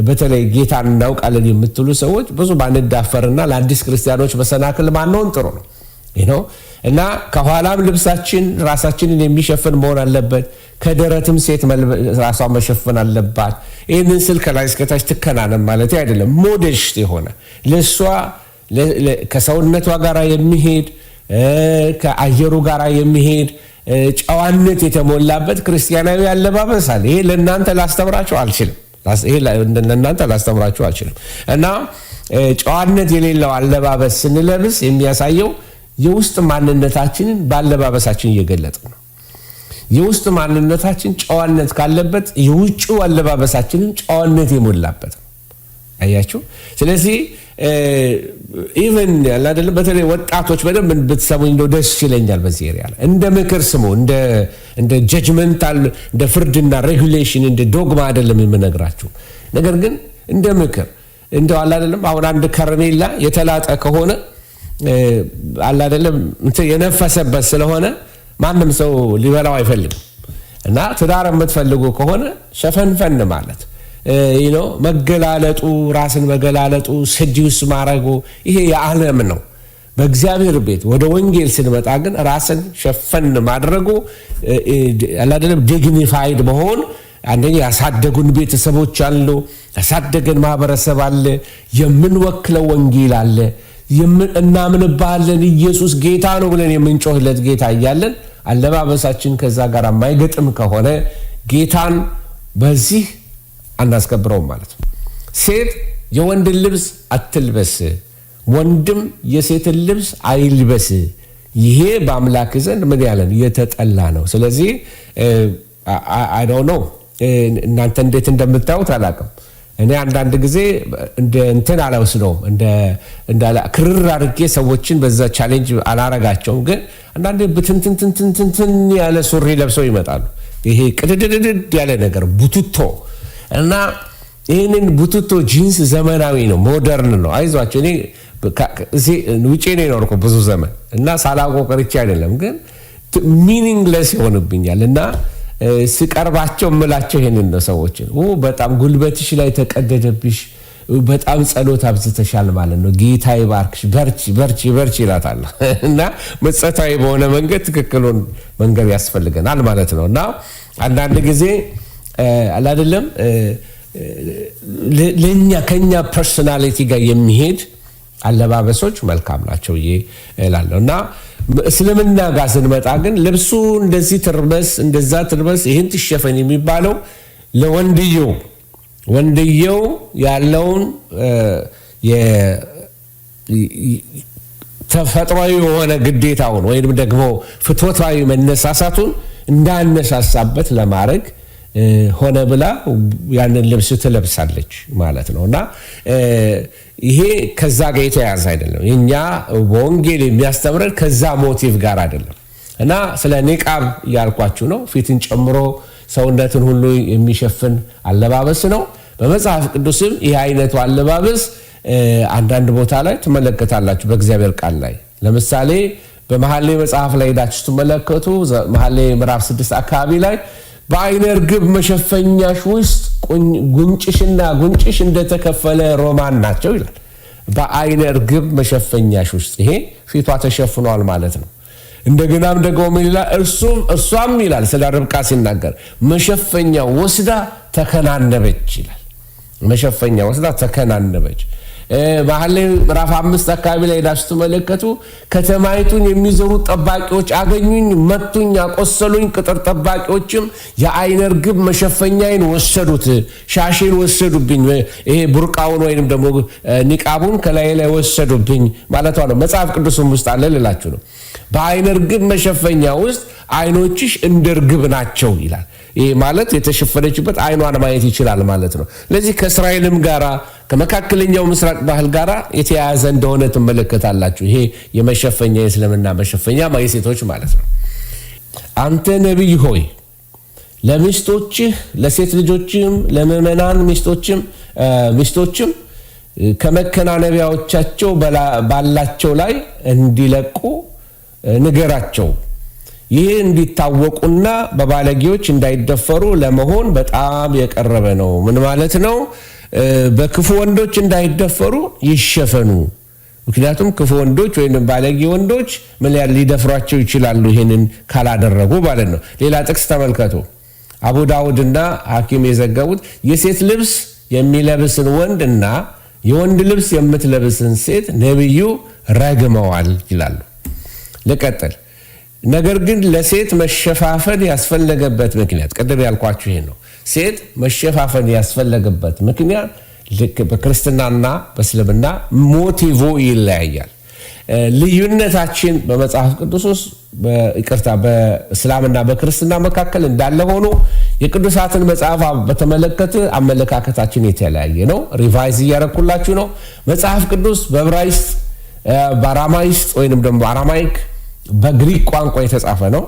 በተለይ ጌታን እናውቃለን የምትሉ ሰዎች ብዙ ባንዳፈርና ለአዲስ ክርስቲያኖች መሰናክል ማንሆን ጥሩ ነው። እና ከኋላም ልብሳችን ራሳችንን የሚሸፍን መሆን አለበት። ከደረትም ሴት ራሷን መሸፈን አለባት። ይህንን ስል ከላይ እስከታች ትከናነም ማለት አይደለም። ሞዴስት የሆነ ለእሷ ከሰውነቷ ጋር የሚሄድ ከአየሩ ጋር የሚሄድ ጨዋነት የተሞላበት ክርስቲያናዊ አለባበስ አለ። ይሄ ለእናንተ ላስተምራችሁ አልችልም። እና ጨዋነት የሌለው አለባበስ ስንለብስ የሚያሳየው የውስጥ ማንነታችንን ባለባበሳችን እየገለጠ ነው። የውስጥ ማንነታችን ጨዋነት ካለበት የውጭው አለባበሳችንን ጨዋነት የሞላበት ነው። አያችሁ። ስለዚህ ኢቨን ያለ አይደለም በተለይ ወጣቶች በደንብ ብትሰሙኝ እንደው ደስ ይለኛል። በዚህ ኤሪያ ላይ እንደ ምክር ስሙ፣ እንደ ጀጅመንታል እንደ ፍርድና ሬጉሌሽን እንደ ዶግማ አይደለም የምነግራችሁ። ነገር ግን እንደ ምክር እንደው አለ አይደለም አሁን አንድ ከረሜላ የተላጠ ከሆነ አለ አይደለም የነፈሰበት ስለሆነ ማንም ሰው ሊበላው አይፈልግም። እና ትዳር የምትፈልጉ ከሆነ ሸፈንፈን ማለት መገላለጡ፣ ራስን መገላለጡ፣ ሰጂውስ ማረጉ ይሄ የዓለም ነው። በእግዚአብሔር ቤት ወደ ወንጌል ስንመጣ ግን ራስን ሸፈን ማድረጉ አለ አይደለም ዲግኒፋይድ መሆን። አንደኛ ያሳደጉን ቤተሰቦች አሉ፣ ያሳደገን ማህበረሰብ አለ፣ የምንወክለው ወንጌል አለ፣ እናምንባለን ኢየሱስ ጌታ ነው ብለን የምንጮህለት ጌታ እያለን አለባበሳችን ከዛ ጋር የማይገጥም ከሆነ ጌታን በዚህ አናስከብረውም ማለት ነው። ሴት የወንድን ልብስ አትልበስ፣ ወንድም የሴትን ልብስ አይልበስ። ይሄ በአምላክ ዘንድ ምን ያለን የተጠላ ነው። ስለዚህ አይ ዶንት ኖ እናንተ እንዴት እንደምታዩት አላውቅም። እኔ አንዳንድ ጊዜ እንደ እንትን አላውስነውም፣ እንደ ክርር አድርጌ ሰዎችን በዛ ቻሌንጅ አላረጋቸውም። ግን አንዳንዴ ብትንትንትንትን ያለ ሱሪ ለብሰው ይመጣሉ። ይሄ ቅድድድድ ያለ ነገር ቡቱቶ እና ይህንን ቡቱቶ ጂንስ ዘመናዊ ነው፣ ሞደርን ነው። አይዟቸው እኔ ውጪ ነው የኖርኩ ብዙ ዘመን እና ሳላውቀው ቀርቼ አይደለም፣ ግን ሚኒንግለስ ይሆንብኛል እና ስቀርባቸው እምላቸው ይሄንን ነው። ሰዎችን በጣም ጉልበትሽ ላይ ተቀደደብሽ፣ በጣም ጸሎት አብዝተሻል ማለት ነው፣ ጌታ ይባርክሽ፣ በርቺ ይላታል። እና መጸታዊ በሆነ መንገድ ትክክሉን መንገድ ያስፈልገናል ማለት ነው። እና አንዳንድ ጊዜ አይደለም ለኛ ከኛ ፐርሶናሊቲ ጋር የሚሄድ አለባበሶች መልካም ናቸው እላለሁ። እና እስልምና ጋር ስንመጣ ግን ልብሱ እንደዚህ ትርበስ እንደዛ ትርበስ ይህን ትሸፈን የሚባለው ወንድየው ያለውን ተፈጥሯዊ የሆነ ግዴታውን ወይም ደግሞ ፍትወታዊ መነሳሳቱን እንዳነሳሳበት ለማድረግ ሆነ ብላ ያንን ልብስ ትለብሳለች ማለት ነው። እና ይሄ ከዛ ጋር የተያያዘ አይደለም። እኛ በወንጌል የሚያስተምረን ከዛ ሞቲቭ ጋር አይደለም። እና ስለ ኒቃብ እያልኳችሁ ነው። ፊትን ጨምሮ ሰውነትን ሁሉ የሚሸፍን አለባበስ ነው። በመጽሐፍ ቅዱስም ይህ አይነቱ አለባበስ አንዳንድ ቦታ ላይ ትመለከታላችሁ በእግዚአብሔር ቃል ላይ። ለምሳሌ በመኃልየ መጽሐፍ ላይ ሄዳችሁ ስትመለከቱ መኃልየ ምዕራፍ 6 አካባቢ ላይ በአይነ ርግብ መሸፈኛሽ ውስጥ ጉንጭሽና ጉንጭሽ እንደተከፈለ ሮማን ናቸው ይላል። በአይነ ርግብ መሸፈኛሽ ውስጥ ይሄ ፊቷ ተሸፍኗል ማለት ነው። እንደገናም ደግሞ ምን ይላል? እርሷም ይላል ስለ ርብቃ ሲናገር መሸፈኛ ወስዳ ተከናነበች ይላል። መሸፈኛ ወስዳ ተከናነበች። መኃልየ ምዕራፍ 5 አካባቢ ላይ ሄዳችሁ ስትመለከቱ ከተማይቱን የሚዞሩ ጠባቂዎች አገኙኝ፣ መቱኝ፣ አቆሰሉኝ። ቅጥር ጠባቂዎችም የአይነ ርግብ መሸፈኛዬን ወሰዱት፣ ሻሼን ወሰዱብኝ። ይሄ ቡርቃውን ወይንም ደግሞ ኒቃቡን ከላይ ላይ ወሰዱብኝ ማለቷ ነው። መጽሐፍ ቅዱስም ውስጥ አለ ልላችሁ ነው። በአይነ ርግብ መሸፈኛ ውስጥ አይኖችሽ እንደ ርግብ ናቸው ይላል። ይሄ ማለት የተሸፈነችበት አይኗን ማየት ይችላል ማለት ነው። ለዚህ ከእስራኤልም ጋራ ከመካከለኛው ምስራቅ ባህል ጋራ የተያያዘ እንደሆነ ትመለከታላችሁ። ይሄ የመሸፈኛ የእስልምና መሸፈኛ የሴቶች ማለት ነው። አንተ ነቢይ ሆይ ለሚስቶችህ ለሴት ልጆችም ለምዕመናን ሚስቶችም ከመከናነቢያዎቻቸው ባላቸው ላይ እንዲለቁ ንገራቸው። ይህ እንዲታወቁና በባለጌዎች እንዳይደፈሩ ለመሆን በጣም የቀረበ ነው። ምን ማለት ነው? በክፉ ወንዶች እንዳይደፈሩ ይሸፈኑ። ምክንያቱም ክፉ ወንዶች ወይም ባለጌ ወንዶች ምን ሊደፍሯቸው ይችላሉ ይሄንን ካላደረጉ ማለት ነው። ሌላ ጥቅስ ተመልከቱ። አቡ ዳውድና ሐኪም የዘገቡት የሴት ልብስ የሚለብስን ወንድና የወንድ ልብስ የምትለብስን ሴት ነቢዩ ረግመዋል ይላሉ። ልቀጥል። ነገር ግን ለሴት መሸፋፈን ያስፈለገበት ምክንያት ቅድም ያልኳችሁ ይሄ ነው። ሴት መሸፋፈን ያስፈለገበት ምክንያት ልክ በክርስትናና በእስልምና ሞቲቭ ይለያያል። ልዩነታችን በመጽሐፍ ቅዱስ ውስጥ በእስላምና በክርስትና መካከል እንዳለ ሆኖ የቅዱሳትን መጽሐፍ በተመለከተ አመለካከታችን የተለያየ ነው። ሪቫይዝ እያረኩላችሁ ነው። መጽሐፍ ቅዱስ በዕብራይስጥ፣ በአራማይስጥ ወይንም ደግሞ አራማይክ በግሪክ ቋንቋ የተጻፈ ነው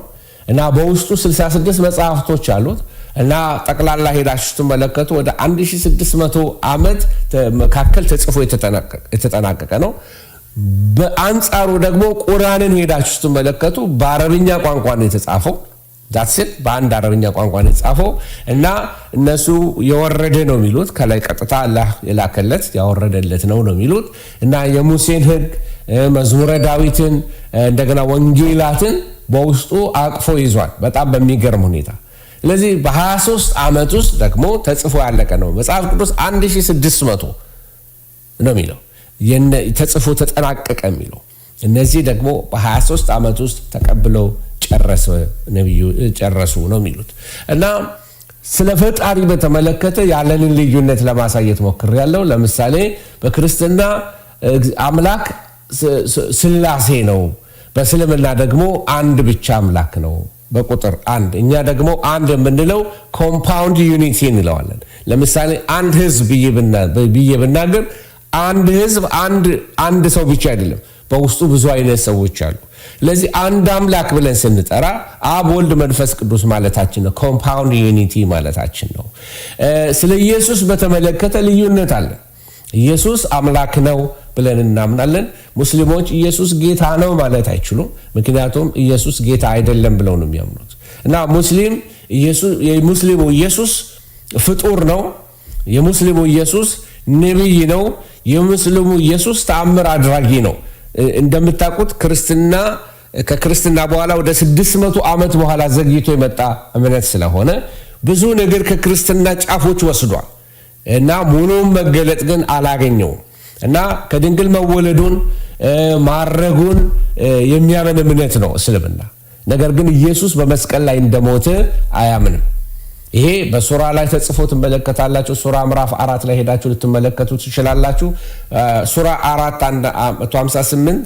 እና በውስጡ 66 መጽሐፍቶች አሉት እና ጠቅላላ ሄዳችሁ ስትመለከቱ ወደ 1600 ዓመት መካከል ተጽፎ የተጠናቀቀ ነው። በአንጻሩ ደግሞ ቁርአንን ሄዳችሁ ስትመለከቱ በአረብኛ ቋንቋ ነው የተጻፈው። ዳትስት በአንድ አረብኛ ቋንቋ ነው የተጻፈው እና እነሱ የወረደ ነው የሚሉት ከላይ ቀጥታ አላህ የላከለት ያወረደለት ነው የሚሉት እና የሙሴን ሕግ፣ መዝሙረ ዳዊትን፣ እንደገና ወንጌላትን በውስጡ አቅፎ ይዟል በጣም በሚገርም ሁኔታ። ስለዚህ በ23 ዓመት ውስጥ ደግሞ ተጽፎ ያለቀ ነው መጽሐፍ ቅዱስ 1600 ነው የሚለው ተጽፎ ተጠናቀቀ የሚለው። እነዚህ ደግሞ በ23 ዓመት ውስጥ ተቀብለው ጨረሱ ነው የሚሉት እና ስለ ፈጣሪ በተመለከተ ያለንን ልዩነት ለማሳየት ሞክሬያለሁ። ለምሳሌ በክርስትና አምላክ ስላሴ ነው፣ በእስልምና ደግሞ አንድ ብቻ አምላክ ነው በቁጥር አንድ። እኛ ደግሞ አንድ የምንለው ኮምፓውንድ ዩኒቲ እንለዋለን። ለምሳሌ አንድ ህዝብ ብዬ ብናገር አንድ ህዝብ አንድ ሰው ብቻ አይደለም፣ በውስጡ ብዙ አይነት ሰዎች አሉ። ስለዚህ አንድ አምላክ ብለን ስንጠራ አብ፣ ወልድ፣ መንፈስ ቅዱስ ማለታችን ነው። ኮምፓውንድ ዩኒቲ ማለታችን ነው። ስለ ኢየሱስ በተመለከተ ልዩነት አለ። ኢየሱስ አምላክ ነው ብለን እናምናለን። ሙስሊሞች ኢየሱስ ጌታ ነው ማለት አይችሉም፣ ምክንያቱም ኢየሱስ ጌታ አይደለም ብለው ነው የሚያምኑት እና የሙስሊሙ ኢየሱስ ፍጡር ነው። የሙስሊሙ ኢየሱስ ነቢይ ነው። የሙስሊሙ ኢየሱስ ተአምር አድራጊ ነው። እንደምታውቁት ከክርስትና በኋላ ወደ 600 ዓመት በኋላ ዘግይቶ የመጣ እምነት ስለሆነ ብዙ ነገር ከክርስትና ጫፎች ወስዷል እና ሙሉውን መገለጥ ግን አላገኘውም እና ከድንግል መወለዱን ማረጉን የሚያምን እምነት ነው እስልምና። ነገር ግን ኢየሱስ በመስቀል ላይ እንደሞተ አያምንም። ይሄ በሱራ ላይ ተጽፎ ትመለከታላችሁ። ሱራ ምዕራፍ 4 ላይ ሄዳችሁ ልትመለከቱ ትችላላችሁ። ሱራ 4:158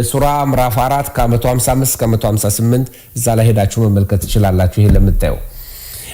ሱራ ምዕራፍ 4 ከ155 እስከ 158 እዛ ላይ ሄዳችሁ መመልከት ትችላላችሁ። ይሄ ለምታየው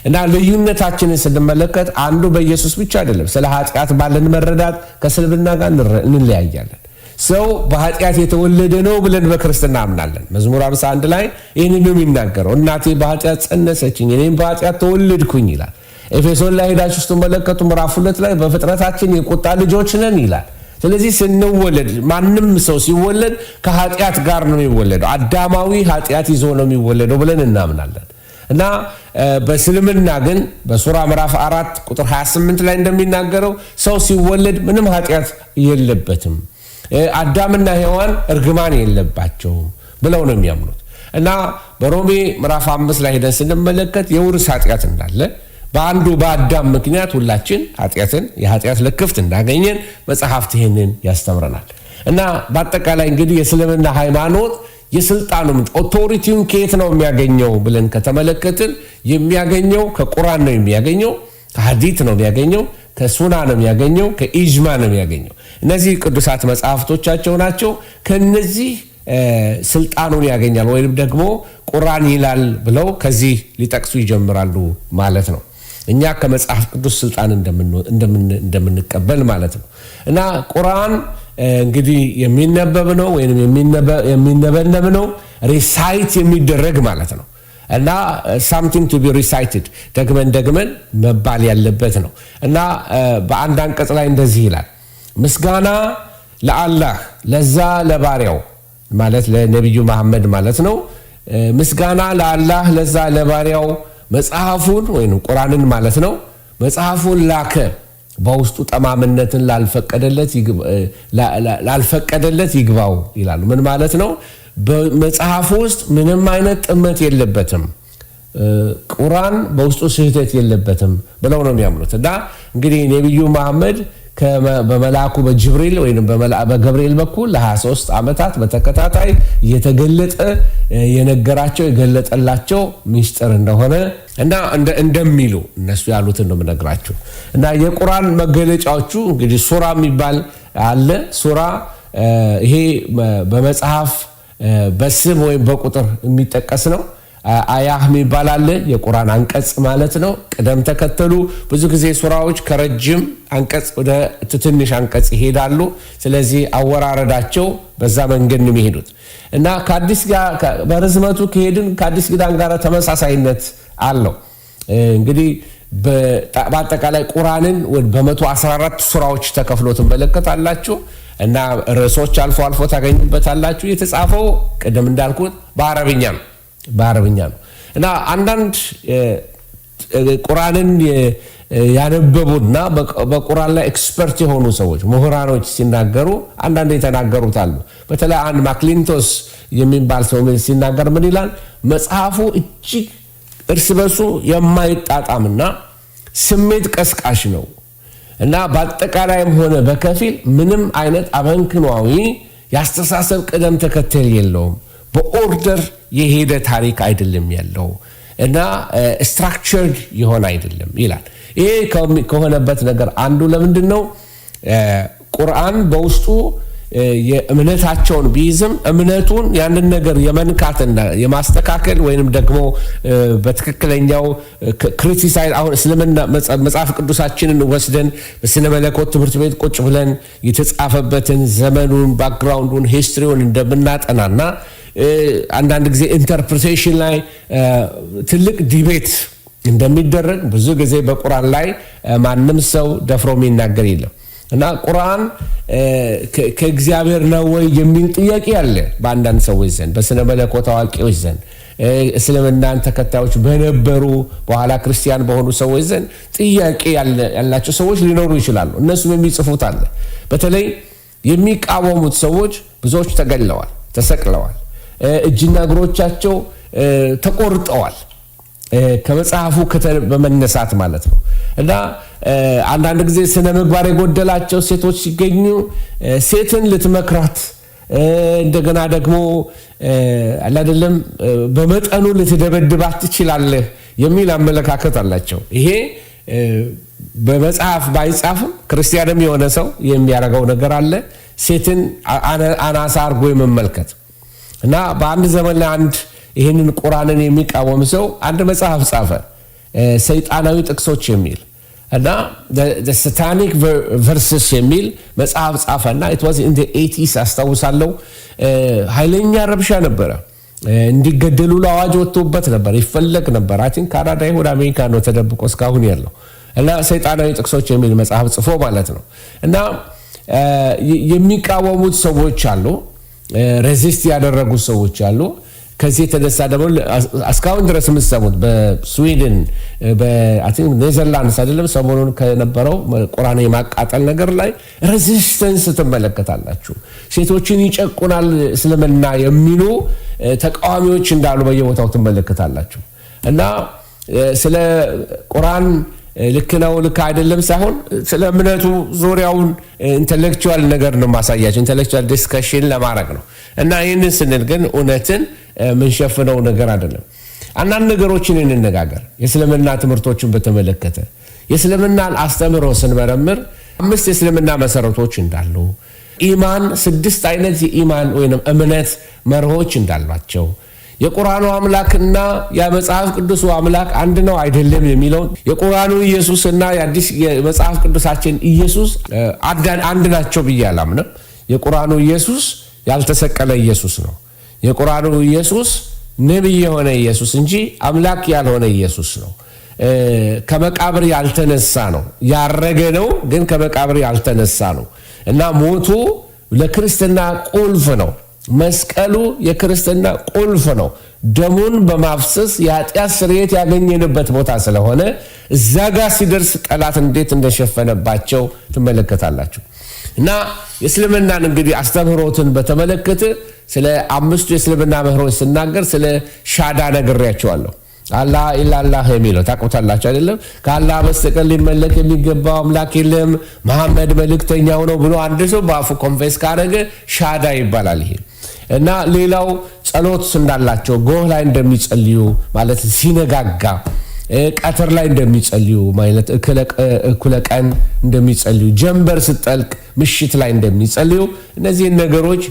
እና ልዩነታችንን ስንመለከት አንዱ በኢየሱስ ብቻ አይደለም። ስለ ኃጢአት ባለን መረዳት ከእስልምና ጋር እንለያያለን። ሰው በኃጢአት የተወለደ ነው ብለን በክርስትና አምናለን። መዝሙር 51 ላይ ይህን ነው የሚናገረው። እናቴ በኃጢአት ጸነሰችኝ እኔም በኃጢአት ተወለድኩኝ ይላል። ኤፌሶን ላይ ሄዳችሁ ስትመለከቱ ምዕራፍ 2 ላይ በፍጥረታችን የቁጣ ልጆች ነን ይላል። ስለዚህ ስንወለድ ማንም ሰው ሲወለድ ከኃጢአት ጋር ነው የሚወለደው። አዳማዊ ኃጢአት ይዞ ነው የሚወለደው ብለን እናምናለን እና በእስልምና ግን በሱራ ምዕራፍ 4 ቁጥር 28 ላይ እንደሚናገረው ሰው ሲወለድ ምንም ኃጢአት የለበትም፣ አዳምና ሔዋን እርግማን የለባቸውም ብለው ነው የሚያምኑት እና በሮሜ ምዕራፍ 5 ላይ ሄደን ስንመለከት የውርስ ኃጢአት እንዳለ በአንዱ በአዳም ምክንያት ሁላችን የኃጢአት ልክፍት እንዳገኘን መጽሐፍት ይህንን ያስተምረናል እና በአጠቃላይ እንግዲህ የእስልምና ሃይማኖት የስልጣኑ ምንጭ ኦቶሪቲውን ከየት ነው የሚያገኘው ብለን ከተመለከትን የሚያገኘው ከቁርአን ነው የሚያገኘው፣ ከሐዲት ነው የሚያገኘው፣ ከሱና ነው የሚያገኘው፣ ከኢጅማ ነው የሚያገኘው። እነዚህ ቅዱሳት መጽሐፍቶቻቸው ናቸው። ከነዚህ ስልጣኑን ያገኛል ወይም ደግሞ ቁርአን ይላል ብለው ከዚህ ሊጠቅሱ ይጀምራሉ ማለት ነው። እኛ ከመጽሐፍ ቅዱስ ስልጣን እንደምንቀበል ማለት ነው እና ቁርአን እንግዲህ የሚነበብ ነው ወይም የሚነበብ ነው፣ ሪሳይት የሚደረግ ማለት ነው እና something to be recited ደግመን መባል ያለበት ነው እና በአንድ አንቀጽ ላይ እንደዚህ ይላል፣ ምስጋና ለአላህ ለዛ ለባሪያው ማለት ለነብዩ መሐመድ ማለት ነው። ምስጋና ለአላህ ለዛ ለባሪያው መጽሐፉን ወይም ቁርአንን ማለት ነው መጽሐፉን ላከ በውስጡ ጠማምነትን ላልፈቀደለት ይግባው ይላሉ። ምን ማለት ነው? በመጽሐፉ ውስጥ ምንም አይነት ጥመት የለበትም፣ ቁርአን በውስጡ ስህተት የለበትም ብለው ነው የሚያምኑት። እና እንግዲህ ነቢዩ መሐመድ በመልአኩ በጅብሪል ወይም በገብርኤል በኩል ለ23 ዓመታት በተከታታይ እየተገለጠ የነገራቸው የገለጠላቸው ሚስጥር እንደሆነ እና እንደሚሉ እነሱ ያሉትን ነው የምነግራችሁ። እና የቁርአን መገለጫዎቹ እንግዲህ ሱራ የሚባል አለ። ሱራ ይሄ በመጽሐፍ በስም ወይም በቁጥር የሚጠቀስ ነው። አያህ የሚባል አለ፣ የቁርአን አንቀጽ ማለት ነው። ቅደም ተከተሉ ብዙ ጊዜ ሱራዎች ከረጅም አንቀጽ ወደ ትንሽ አንቀጽ ይሄዳሉ። ስለዚህ አወራረዳቸው በዛ መንገድ ነው የሚሄዱት እና ከአዲስ ጋር በርዝመቱ ከሄድን ከአዲስ ኪዳን ጋር ተመሳሳይነት አለው። እንግዲህ በአጠቃላይ ቁርአንን በ114 ሱራዎች ተከፍሎ ትመለከታላችሁ እና ርዕሶች አልፎ አልፎ ታገኙበታላችሁ። የተጻፈው ቅድም እንዳልኩት በአረብኛ ነው እና አንዳንድ ቁርአንን ያነበቡና በቁርአን ላይ ኤክስፐርት የሆኑ ሰዎች ምሁራኖች ሲናገሩ አንዳንድ የተናገሩት አሉ። በተለይ አንድ ማክሊንቶስ የሚባል ሰው ሲናገር ምን ይላል? መጽሐፉ እጅግ እርስ በርሱ የማይጣጣምና ስሜት ቀስቃሽ ነው እና በአጠቃላይም ሆነ በከፊል ምንም አይነት አመክንዮአዊ የአስተሳሰብ ቅደም ተከተል የለውም። በኦርደር የሄደ ታሪክ አይደለም ያለው እና ስትራክቸርድ የሆነ አይደለም ይላል። ይሄ ከሆነበት ነገር አንዱ ለምንድን ነው? ቁርአን በውስጡ የእምነታቸውን ቢይዝም እምነቱን ያንን ነገር የመንካትና የማስተካከል ወይንም ደግሞ በትክክለኛው ክሪቲሳይዝ አሁን እስልምና መጽሐፍ ቅዱሳችንን ወስደን በስነ መለኮት ትምህርት ቤት ቁጭ ብለን የተጻፈበትን ዘመኑን፣ ባክግራውንዱን፣ ሂስትሪውን እንደምናጠናና አንዳንድ ጊዜ ኢንተርፕሬቴሽን ላይ ትልቅ ዲቤት እንደሚደረግ ብዙ ጊዜ በቁርአን ላይ ማንም ሰው ደፍሮ የሚናገር የለም እና ቁርአን ከእግዚአብሔር ነው ወይ የሚል ጥያቄ አለ በአንዳንድ ሰዎች ዘንድ፣ በስነ መለኮት አዋቂዎች ዘንድ፣ እስልምናን ተከታዮች በነበሩ በኋላ ክርስቲያን በሆኑ ሰዎች ዘንድ ጥያቄ ያላቸው ሰዎች ሊኖሩ ይችላሉ። እነሱም የሚጽፉት አለ። በተለይ የሚቃወሙት ሰዎች ብዙዎች ተገለዋል፣ ተሰቅለዋል፣ እጅና እግሮቻቸው ተቆርጠዋል ከመጽሐፉ በመነሳት ማለት ነው። እና አንዳንድ ጊዜ ስነ ምግባር የጎደላቸው ሴቶች ሲገኙ ሴትን ልትመክራት እንደገና ደግሞ አይደለም በመጠኑ ልትደበድባት ትችላለህ የሚል አመለካከት አላቸው። ይሄ በመጽሐፍ ባይጻፍም ክርስቲያንም የሆነ ሰው የሚያደርገው ነገር አለ፣ ሴትን አናሳ አድርጎ የመመልከት እና በአንድ ዘመን ላይ አንድ ይህንን ቁርአንን የሚቃወም ሰው አንድ መጽሐፍ ጻፈ፣ ሰይጣናዊ ጥቅሶች የሚል እና ሳታኒክ ቨርስስ የሚል መጽሐፍ ጻፈና it was in the 80s አስታውሳለሁ። ኃይለኛ ረብሻ ነበረ፣ እንዲገደሉ ለአዋጅ ወጥቶበት ነበር፣ ይፈለግ ነበር። አይ ቲንክ ካናዳ ወደ አሜሪካ ነው ተደብቆ እስካሁን ያለው እና ሰይጣናዊ ጥቅሶች የሚል መጽሐፍ ጽፎ ማለት ነው። እና የሚቃወሙት ሰዎች አሉ፣ ሬዚስት ያደረጉት ሰዎች አሉ። ከዚህ የተነሳ ደግሞ እስካሁን ድረስ የምትሰሙት በስዊድን በኔዘርላንድስ አይደለም ሰሞኑን ከነበረው ቁርአን የማቃጠል ነገር ላይ ሬዚስተንስ ትመለከታላችሁ። ሴቶችን ይጨቁናል እስልምና የሚሉ ተቃዋሚዎች እንዳሉ በየቦታው ትመለከታላችሁ። እና ስለ ቁርአን ልክ ነው ልክ አይደለም ሳይሆን ስለ እምነቱ ዙሪያውን ኢንተሌክቹዋል ነገር ነው ማሳያችሁ፣ ኢንተሌክቹዋል ዲስከሽን ለማድረግ ነው። እና ይህንን ስንል ግን እውነትን ምንሸፍነው ነገር አይደለም። አንዳንድ ነገሮችን እንነጋገር። የእስልምና ትምህርቶችን በተመለከተ የእስልምናን አስተምህሮ ስንመረምር 5 የእስልምና መሰረቶች እንዳሉ፣ ኢማን 6 አይነት የኢማን ወይም እምነት መርሆች እንዳሏቸው፣ የቁርአኑ አምላክና የመጽሐፍ ቅዱሱ አምላክ አንድ ነው አይደለም የሚለው፣ የቁርአኑ ኢየሱስና የአዲስ የመጽሐፍ ቅዱሳችን ኢየሱስ አንድ ናቸው ብዬ አላምንም። የቁርአኑ ኢየሱስ ያልተሰቀለ ኢየሱስ ነው። የቁርአኑ ኢየሱስ ነብይ የሆነ ኢየሱስ እንጂ አምላክ ያልሆነ ኢየሱስ ነው። ከመቃብር ያልተነሳ ነው። ያረገ ነው ግን ከመቃብር ያልተነሳ ነው። እና ሞቱ ለክርስትና ቁልፍ ነው። መስቀሉ የክርስትና ቁልፍ ነው። ደሙን በማፍሰስ የኃጢአት ስርየት ያገኘንበት ቦታ ስለሆነ እዛ ጋር ሲደርስ ጠላት እንዴት እንደሸፈነባቸው ትመለከታላችሁ። እና የእስልምናን እንግዲህ አስተምህሮትን በተመለከተ ስለ 5ቱ የእስልምና ምህሮች ስናገር ስለ ሻዳ ነግሬያቸዋለሁ። አላህ ኢላላህ የሚለው ታውቁታላችሁ አይደለም? ከአላህ በስተቀር ሊመለክ የሚገባው አምላክ የለም፣ መሐመድ መልእክተኛው ነው ብሎ አንድ ሰው በአፉ ኮንፌስ ካደረገ ሻዳ ይባላል። ይሄ እና ሌላው ጸሎት እንዳላቸው ጎህ ላይ እንደሚጸልዩ ማለት ሲነጋጋ፣ ቀትር ላይ እንደሚጸልዩ ማለት እኩለ ቀን እንደሚጸልዩ፣ ጀንበር ስትጠልቅ ምሽት ላይ እንደሚጸልዩ እነዚህን ነገሮች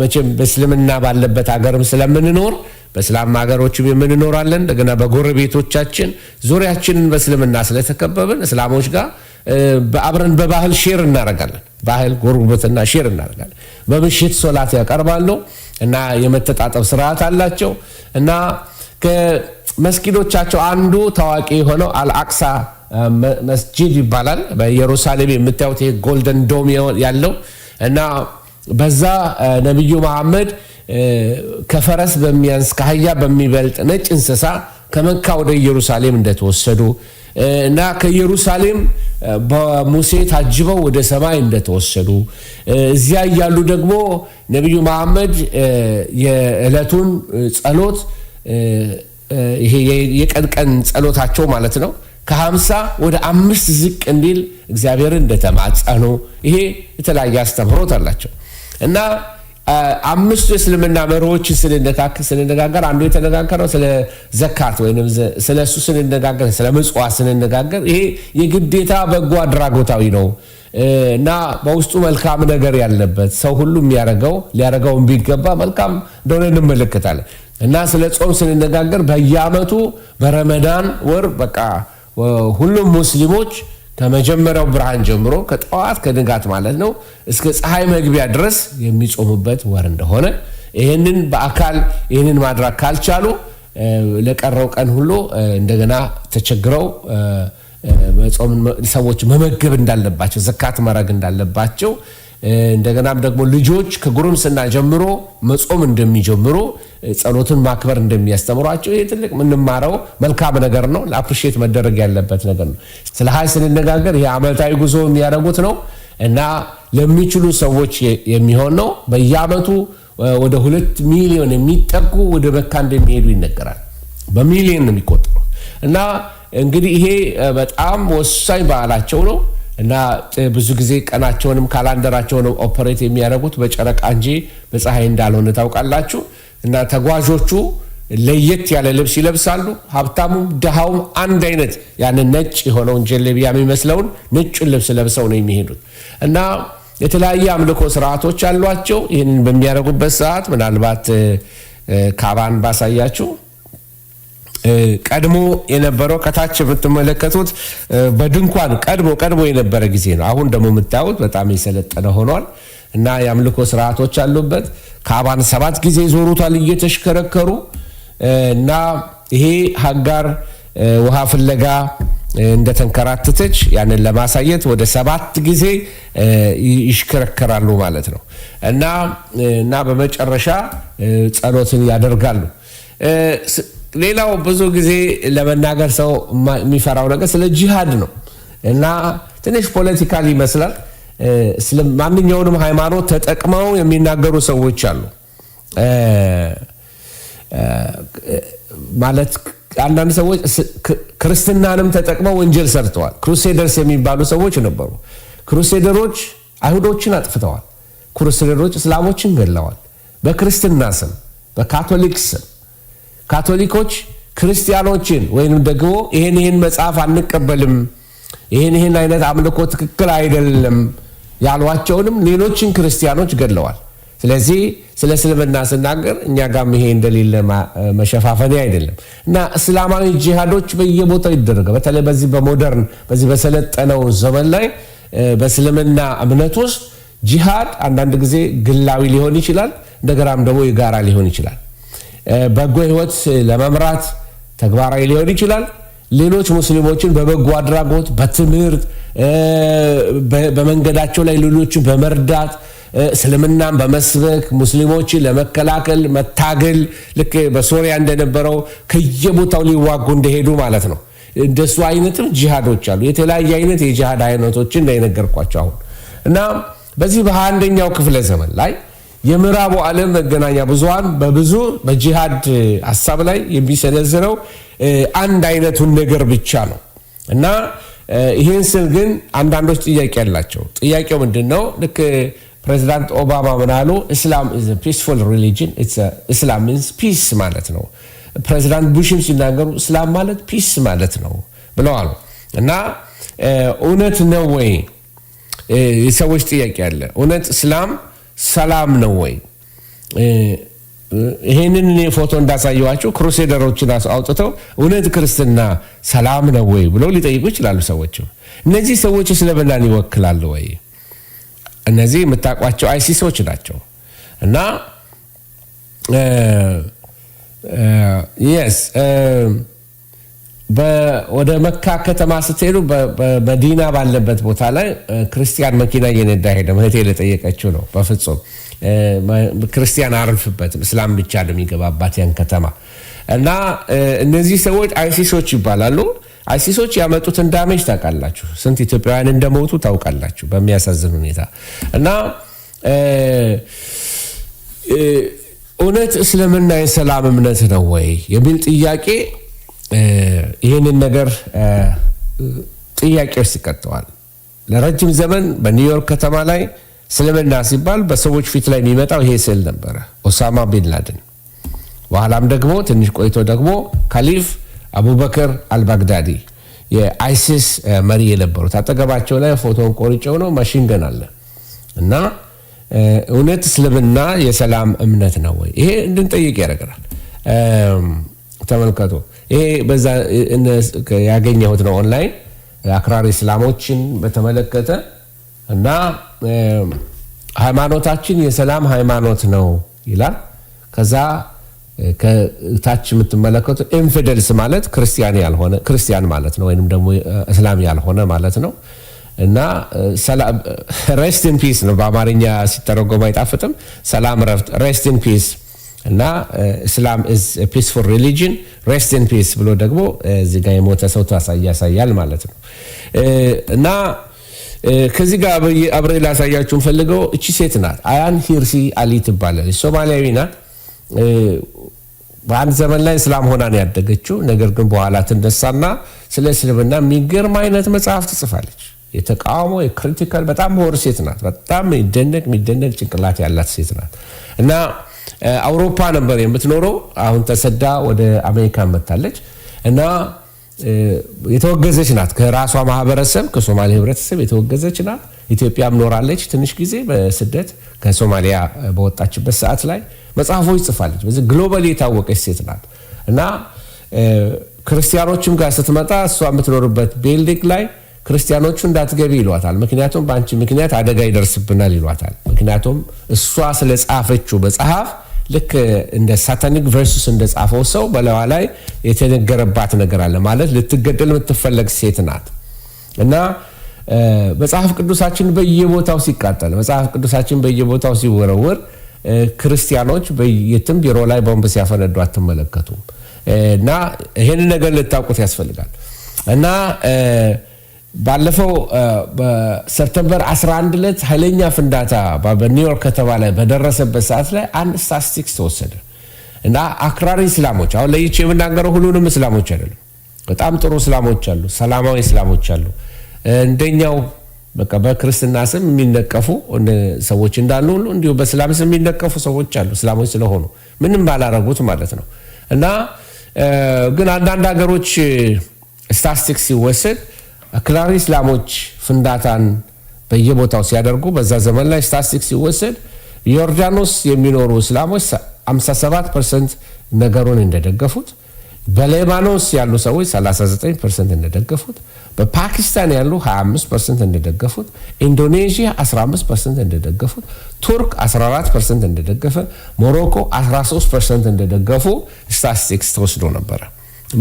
መቼም በእስልምና ባለበት ሀገርም ስለምንኖር በእስላም ሀገሮችም የምንኖራለን። እንደገና በጎረቤቶቻችን ዙሪያችንን በእስልምና ስለተከበብን እስላሞች ጋር አብረን በባህል ሼር እናደርጋለን። ባህል ጉርብትና ሼር እናደርጋለን። በምሽት ሶላት ያቀርባሉ እና የመተጣጠብ ስርዓት አላቸው እና ከመስጊዶቻቸው አንዱ ታዋቂ የሆነው አልአቅሳ መስጂድ ይባላል። በኢየሩሳሌም የምታዩት ይሄ ጎልደን ዶም ያለው እና በዛ ነብዩ መሐመድ ከፈረስ በሚያንስ ከአህያ በሚበልጥ ነጭ እንስሳ ከመካ ወደ ኢየሩሳሌም እንደተወሰዱ እና ከኢየሩሳሌም በሙሴ ታጅበው ወደ ሰማይ እንደተወሰዱ እዚያ ያሉ ደግሞ ነብዩ መሐመድ የዕለቱን ጸሎት ይሄ የቀን ጸሎታቸው ማለት ነው ከ50 ወደ 5 ዝቅ እንዲል እግዚአብሔርን እንደተማጸኑ ይሄ የተለያየ አስተምህሮት አላቸው እና 5ቱ የእስልምና መርሆችን ስንነጋገር አንዱ የተነጋገረው ስለ ዘካት ወይም ስለ እሱ ስንነጋገር ስለ ምጽዋት ስንነጋገር ይሄ የግዴታ በጎ አድራጎታዊ ነው እና በውስጡ መልካም ነገር ያለበት ሰው ሁሉ ሊያረገው ቢገባ መልካም እንደሆነ እንመለከታለን። እና ስለ ጾም ስንነጋገር በየዓመቱ በረመዳን ወር በቃ ሁሉም ሙስሊሞች ከመጀመሪያው ብርሃን ጀምሮ ከጠዋት ከንጋት ማለት ነው እስከ ፀሐይ መግቢያ ድረስ የሚጾሙበት ወር እንደሆነ ይሄንን በአካል ይሄንን ማድረግ ካልቻሉ ለቀረው ቀን ሁሉ እንደገና ተቸግረው መጾም ሰዎች መመገብ እንዳለባቸው ዘካት ማድረግ እንዳለባቸው እንደገናም ደግሞ ልጆች ከጉርምስና ጀምሮ መጾም እንደሚጀምሩ ጸሎትን ማክበር እንደሚያስተምሯቸው ይሄ ትልቅ ምንማረው መልካም ነገር ነው። ለአፕሪሺየት መደረግ ያለበት ነገር ነው። ስለ ሀይ ስንነጋገር ይሄ ዓመታዊ ጉዞ የሚያደርጉት ነው እና ለሚችሉ ሰዎች የሚሆን ነው። በየዓመቱ ወደ 2 ሚሊዮን የሚጠጉ ወደ መካ እንደሚሄዱ ይነገራል። በሚሊዮን ነው የሚቆጠረው እና እንግዲህ ይሄ በጣም ወሳኝ በዓላቸው ነው እና ብዙ ጊዜ ቀናቸውንም ካላንደራቸውን ኦፐሬት የሚያደርጉት በጨረቃ እንጂ በፀሐይ እንዳልሆነ ታውቃላችሁ። እና ተጓዦቹ ለየት ያለ ልብስ ይለብሳሉ። ሀብታሙም ድሃውም አንድ አይነት ያንን ነጭ የሆነውን ጀለቢያ የሚመስለውን ነጩን ልብስ ለብሰው ነው የሚሄዱት እና የተለያየ አምልኮ ስርዓቶች አሏቸው። ይህንን በሚያደርጉበት ሰዓት ምናልባት ካባን ባሳያችሁ ቀድሞ የነበረው ከታች የምትመለከቱት በድንኳን ቀድሞ የነበረ ጊዜ ነው። አሁን ደግሞ የምታዩት በጣም የሰለጠነ ሆኗል እና የአምልኮ ስርዓቶች አሉበት። ካባን 7 ጊዜ ዞሩታል እየተሽከረከሩ እና ይሄ ሀጋር ውሃ ፍለጋ እንደተንከራተተች ያንን ለማሳየት ወደ 7 ጊዜ ይሽከረከራሉ ማለት ነው እና በመጨረሻ ጸሎትን ያደርጋሉ። ሌላው ብዙ ጊዜ ለመናገር ሰው የሚፈራው ነገር ስለ ጂሃድ ነው እና ትንሽ ፖለቲካል ይመስላል። ማንኛውንም ሃይማኖት ተጠቅመው የሚናገሩ ሰዎች አሉ ማለት አንዳንድ ሰዎች ክርስትናንም ተጠቅመው ወንጀል ሰርተዋል። ክሩሴደርስ የሚባሉ ሰዎች ነበሩ። ክሩሴደሮች አይሁዶችን አጥፍተዋል። ክሩሴደሮች እስላሞችን ገለዋል። በክርስትና ስም በካቶሊክ ስም ካቶሊኮች ክርስቲያኖችን ወይንም ደግሞ ይሄን መጽሐፍ አንቀበልም፣ ይሄን አይነት አምልኮ ትክክል አይደለም ያሏቸውንም ሌሎችን ክርስቲያኖች ገለዋል። ስለዚህ ስለ እስልምና ስናገር እኛ ጋር ይሄ እንደሌለ መሸፋፈኔ አይደለም እና እስላማዊ ጂሃዶች በየቦታው ይደረጋል። በተለይ በዚህ በሞደርን በዚህ በሰለጠነው ዘመን ላይ በእስልምና እምነት ውስጥ ጂሃድ አንዳንድ ጊዜ ግላዊ ሊሆን ይችላል፣ እንደገናም ደግሞ የጋራ ሊሆን ይችላል። በጎ ህይወት ለመምራት ተግባራዊ ሊሆን ይችላል። ሌሎች ሙስሊሞችን በበጎ አድራጎት በትምህርት በመንገዳቸው ላይ ሌሎችን በመርዳት እስልምናን በመስበክ ሙስሊሞችን ለመከላከል መታገል ልክ በሶሪያ እንደነበረው ከየቦታው ሊዋጉ እንደሄዱ ማለት ነው። እንደሱ አይነትም ጂሃዶች አሉ። የተለያየ አይነት የጂሃድ አይነቶችን እንደነገርኳቸው አሁን እና በዚህ በ21ኛው ክፍለ ዘመን ላይ የምዕራቡ ዓለም መገናኛ ብዙሃን በብዙ በጂሃድ ሐሳብ ላይ የሚሰነዝረው አንድ አይነቱን ነገር ብቻ ነው እና ይህን ስል ግን አንዳንዶች ጥያቄ ያላቸው ጥያቄው ምንድነው? ልክ ፕሬዚዳንት ኦባማ ምናሉ እስላም is a peaceful religion እስላም means peace ማለት ነው። ፕሬዚዳንት ቡሽም ሲናገሩ እስላም ማለት ፒስ ማለት ነው ብለዋል እና እውነት ነው ወይ? የሰዎች ጥያቄ አለ። እውነት እስላም ሰላም ነው ወይ? ይሄንን ፎቶ እንዳሳየዋቸው ክሩሴደሮችን አውጥተው እውነት ክርስትና ሰላም ነው ወይ ብለው ሊጠይቁ ይችላሉ ሰዎች። እነዚህ ሰዎች እስልምናን ይወክላሉ ወይ? እነዚህ የምታውቋቸው አይሲሶች ናቸው እና ወደ መካ ከተማ ስትሄዱ በመዲና ባለበት ቦታ ላይ ክርስቲያን መኪና እየነዳ ሄደ። እህቴ ለጠየቀችው ነው። በፍጹም ክርስቲያን አያርፍበትም፣ እስላም ብቻ ነው የሚገባባት ያን ከተማ እና እነዚህ ሰዎች አይሲሶች ይባላሉ። አይሲሶች ያመጡትን ዳሜጅ ታውቃላችሁ። ስንት ኢትዮጵያውያን እንደሞቱ ታውቃላችሁ በሚያሳዝን ሁኔታ እና እውነት እስልምና የሰላም እምነት ነው ወይ የሚል ጥያቄ ይህንን ነገር ጥያቄ ውስጥ ይከተዋል። ለረጅም ዘመን በኒውዮርክ ከተማ ላይ እስልምና ሲባል በሰዎች ፊት ላይ የሚመጣው ይሄ ስዕል ነበረ፣ ኦሳማ ቢን ላደን። በኋላም ደግሞ ትንሽ ቆይቶ ደግሞ ካሊፍ አቡበከር አልባግዳዲ የአይሲስ መሪ የነበሩት አጠገባቸው ላይ ፎቶን ቆርጬው ነው ማሽን ገን አለ እና እውነት እስልምና የሰላም እምነት ነው ወይ? ይሄ እንድንጠይቅ ያደርገናል። ተመልከቱ። ይሄ በዛ ያገኘሁት ነው ኦንላይን አክራሪ እስላሞችን በተመለከተ እና ሃይማኖታችን የሰላም ሃይማኖት ነው ይላል። ከዛ ከታች የምትመለከቱ ኢንፊደልስ ማለት ክርስቲያን ማለት ነው ወይንም ደግሞ እስላም ያልሆነ ማለት ነው እና ሬስት ኢን ፒስ ነው በአማርኛ ሲተረጎም አይጣፍጥም። ሰላም ሬስት ኢን ፒስ እና እስላም is a peaceful religion rest in peace ብሎ ደግሞ እዚህ ጋር የሞተ ሰው ያሳያል ማለት ነው እና ከዚህ ጋር አብሬ ላሳያችሁ ፈልገው እቺ ሴት ናት። አያን ሂርሲ አሊ ትባላለች። ሶማሊያዊ ናት። በአንድ ዘመን ላይ እስላም ሆና ነው ያደገችው። ነገር ግን በኋላ ትነሳና ስለ እስልምና የሚገርም አይነት መጽሐፍ ትጽፋለች። የተቃውሞ የክሪቲካል በጣም ምሁር ሴት ናት። በጣም የሚደነቅ ጭንቅላት ያላት ሴት ናት እና አውሮፓ ነበር የምትኖረው። አሁን ተሰዳ ወደ አሜሪካ መጣለች እና የተወገዘች ናት። ከራሷ ማህበረሰብ ከሶማሌ ህብረተሰብ የተወገዘች ናት። ኢትዮጵያም ኖራለች ትንሽ ጊዜ በስደት ከሶማሊያ በወጣችበት ሰዓት ላይ መጽሐፎች ጽፋለች። በዚህ ግሎባሊ የታወቀች ሴት ናት እና ክርስቲያኖችም ጋር ስትመጣ እሷ የምትኖርበት ቢልዲንግ ላይ ክርስቲያኖቹ እንዳትገቢ ይሏታል። ምክንያቱም በአንቺ ምክንያት አደጋ ይደርስብናል ይሏታል። ምክንያቱም እሷ ስለጻፈችው መጽሐፍ ልክ እንደ ሳታኒክ ቨርሰስ እንደጻፈው ሰው በላዋ ላይ የተነገረባት ነገር አለ ማለት ልትገደል የምትፈለግ ሴት ናት እና መጽሐፍ ቅዱሳችን በየቦታው ሲቃጠል፣ መጽሐፍ ቅዱሳችን በየቦታው ሲወረወር ክርስቲያኖች በየትም ቢሮ ላይ ቦምብ ሲያፈነዱ አትመለከቱም እና ይሄንን ነገር ልታውቁት ያስፈልጋል እና ባለፈው በሰፕተምበር 11 ዕለት ኃይለኛ ፍንዳታ በኒውዮርክ ከተማ ላይ በደረሰበት ሰዓት ላይ አንድ ስታቲስቲክስ ተወሰደ እና አክራሪ እስላሞች አሁን ለይቼ የምናገረው ሁሉንም እስላሞች አይደለም። በጣም ጥሩ እስላሞች አሉ፣ ሰላማዊ እስላሞች አሉ። እንደኛው በቃ በክርስትና ስም የሚነቀፉ ሰዎች እንዳሉ ሁሉ እንዲሁ በእስላም ስም የሚነቀፉ ሰዎች አሉ፣ እስላሞች ስለሆኑ ምንም ባላረጉት ማለት ነው እና ግን አንዳንድ ሀገሮች ስታቲስቲክስ ሲወሰድ አክራሪ እስላሞች ፍንዳታን በየቦታው ሲያደርጉ በዛ ዘመን ላይ ስታቲስቲክስ ሲወሰድ ዮርዳኖስ የሚኖሩ እስላሞች 57% ነገሩን እንደደገፉት፣ በሌባኖስ ያሉ ሰዎች 39% እንደደገፉት፣ በፓኪስታን ያሉ 25% እንደደገፉት፣ ኢንዶኔዥያ 15% እንደደገፉት፣ ቱርክ 14% እንደደገፈ፣ ሞሮኮ 13% እንደደገፉ ስታቲስቲክስ ተወስዶ ነበረ።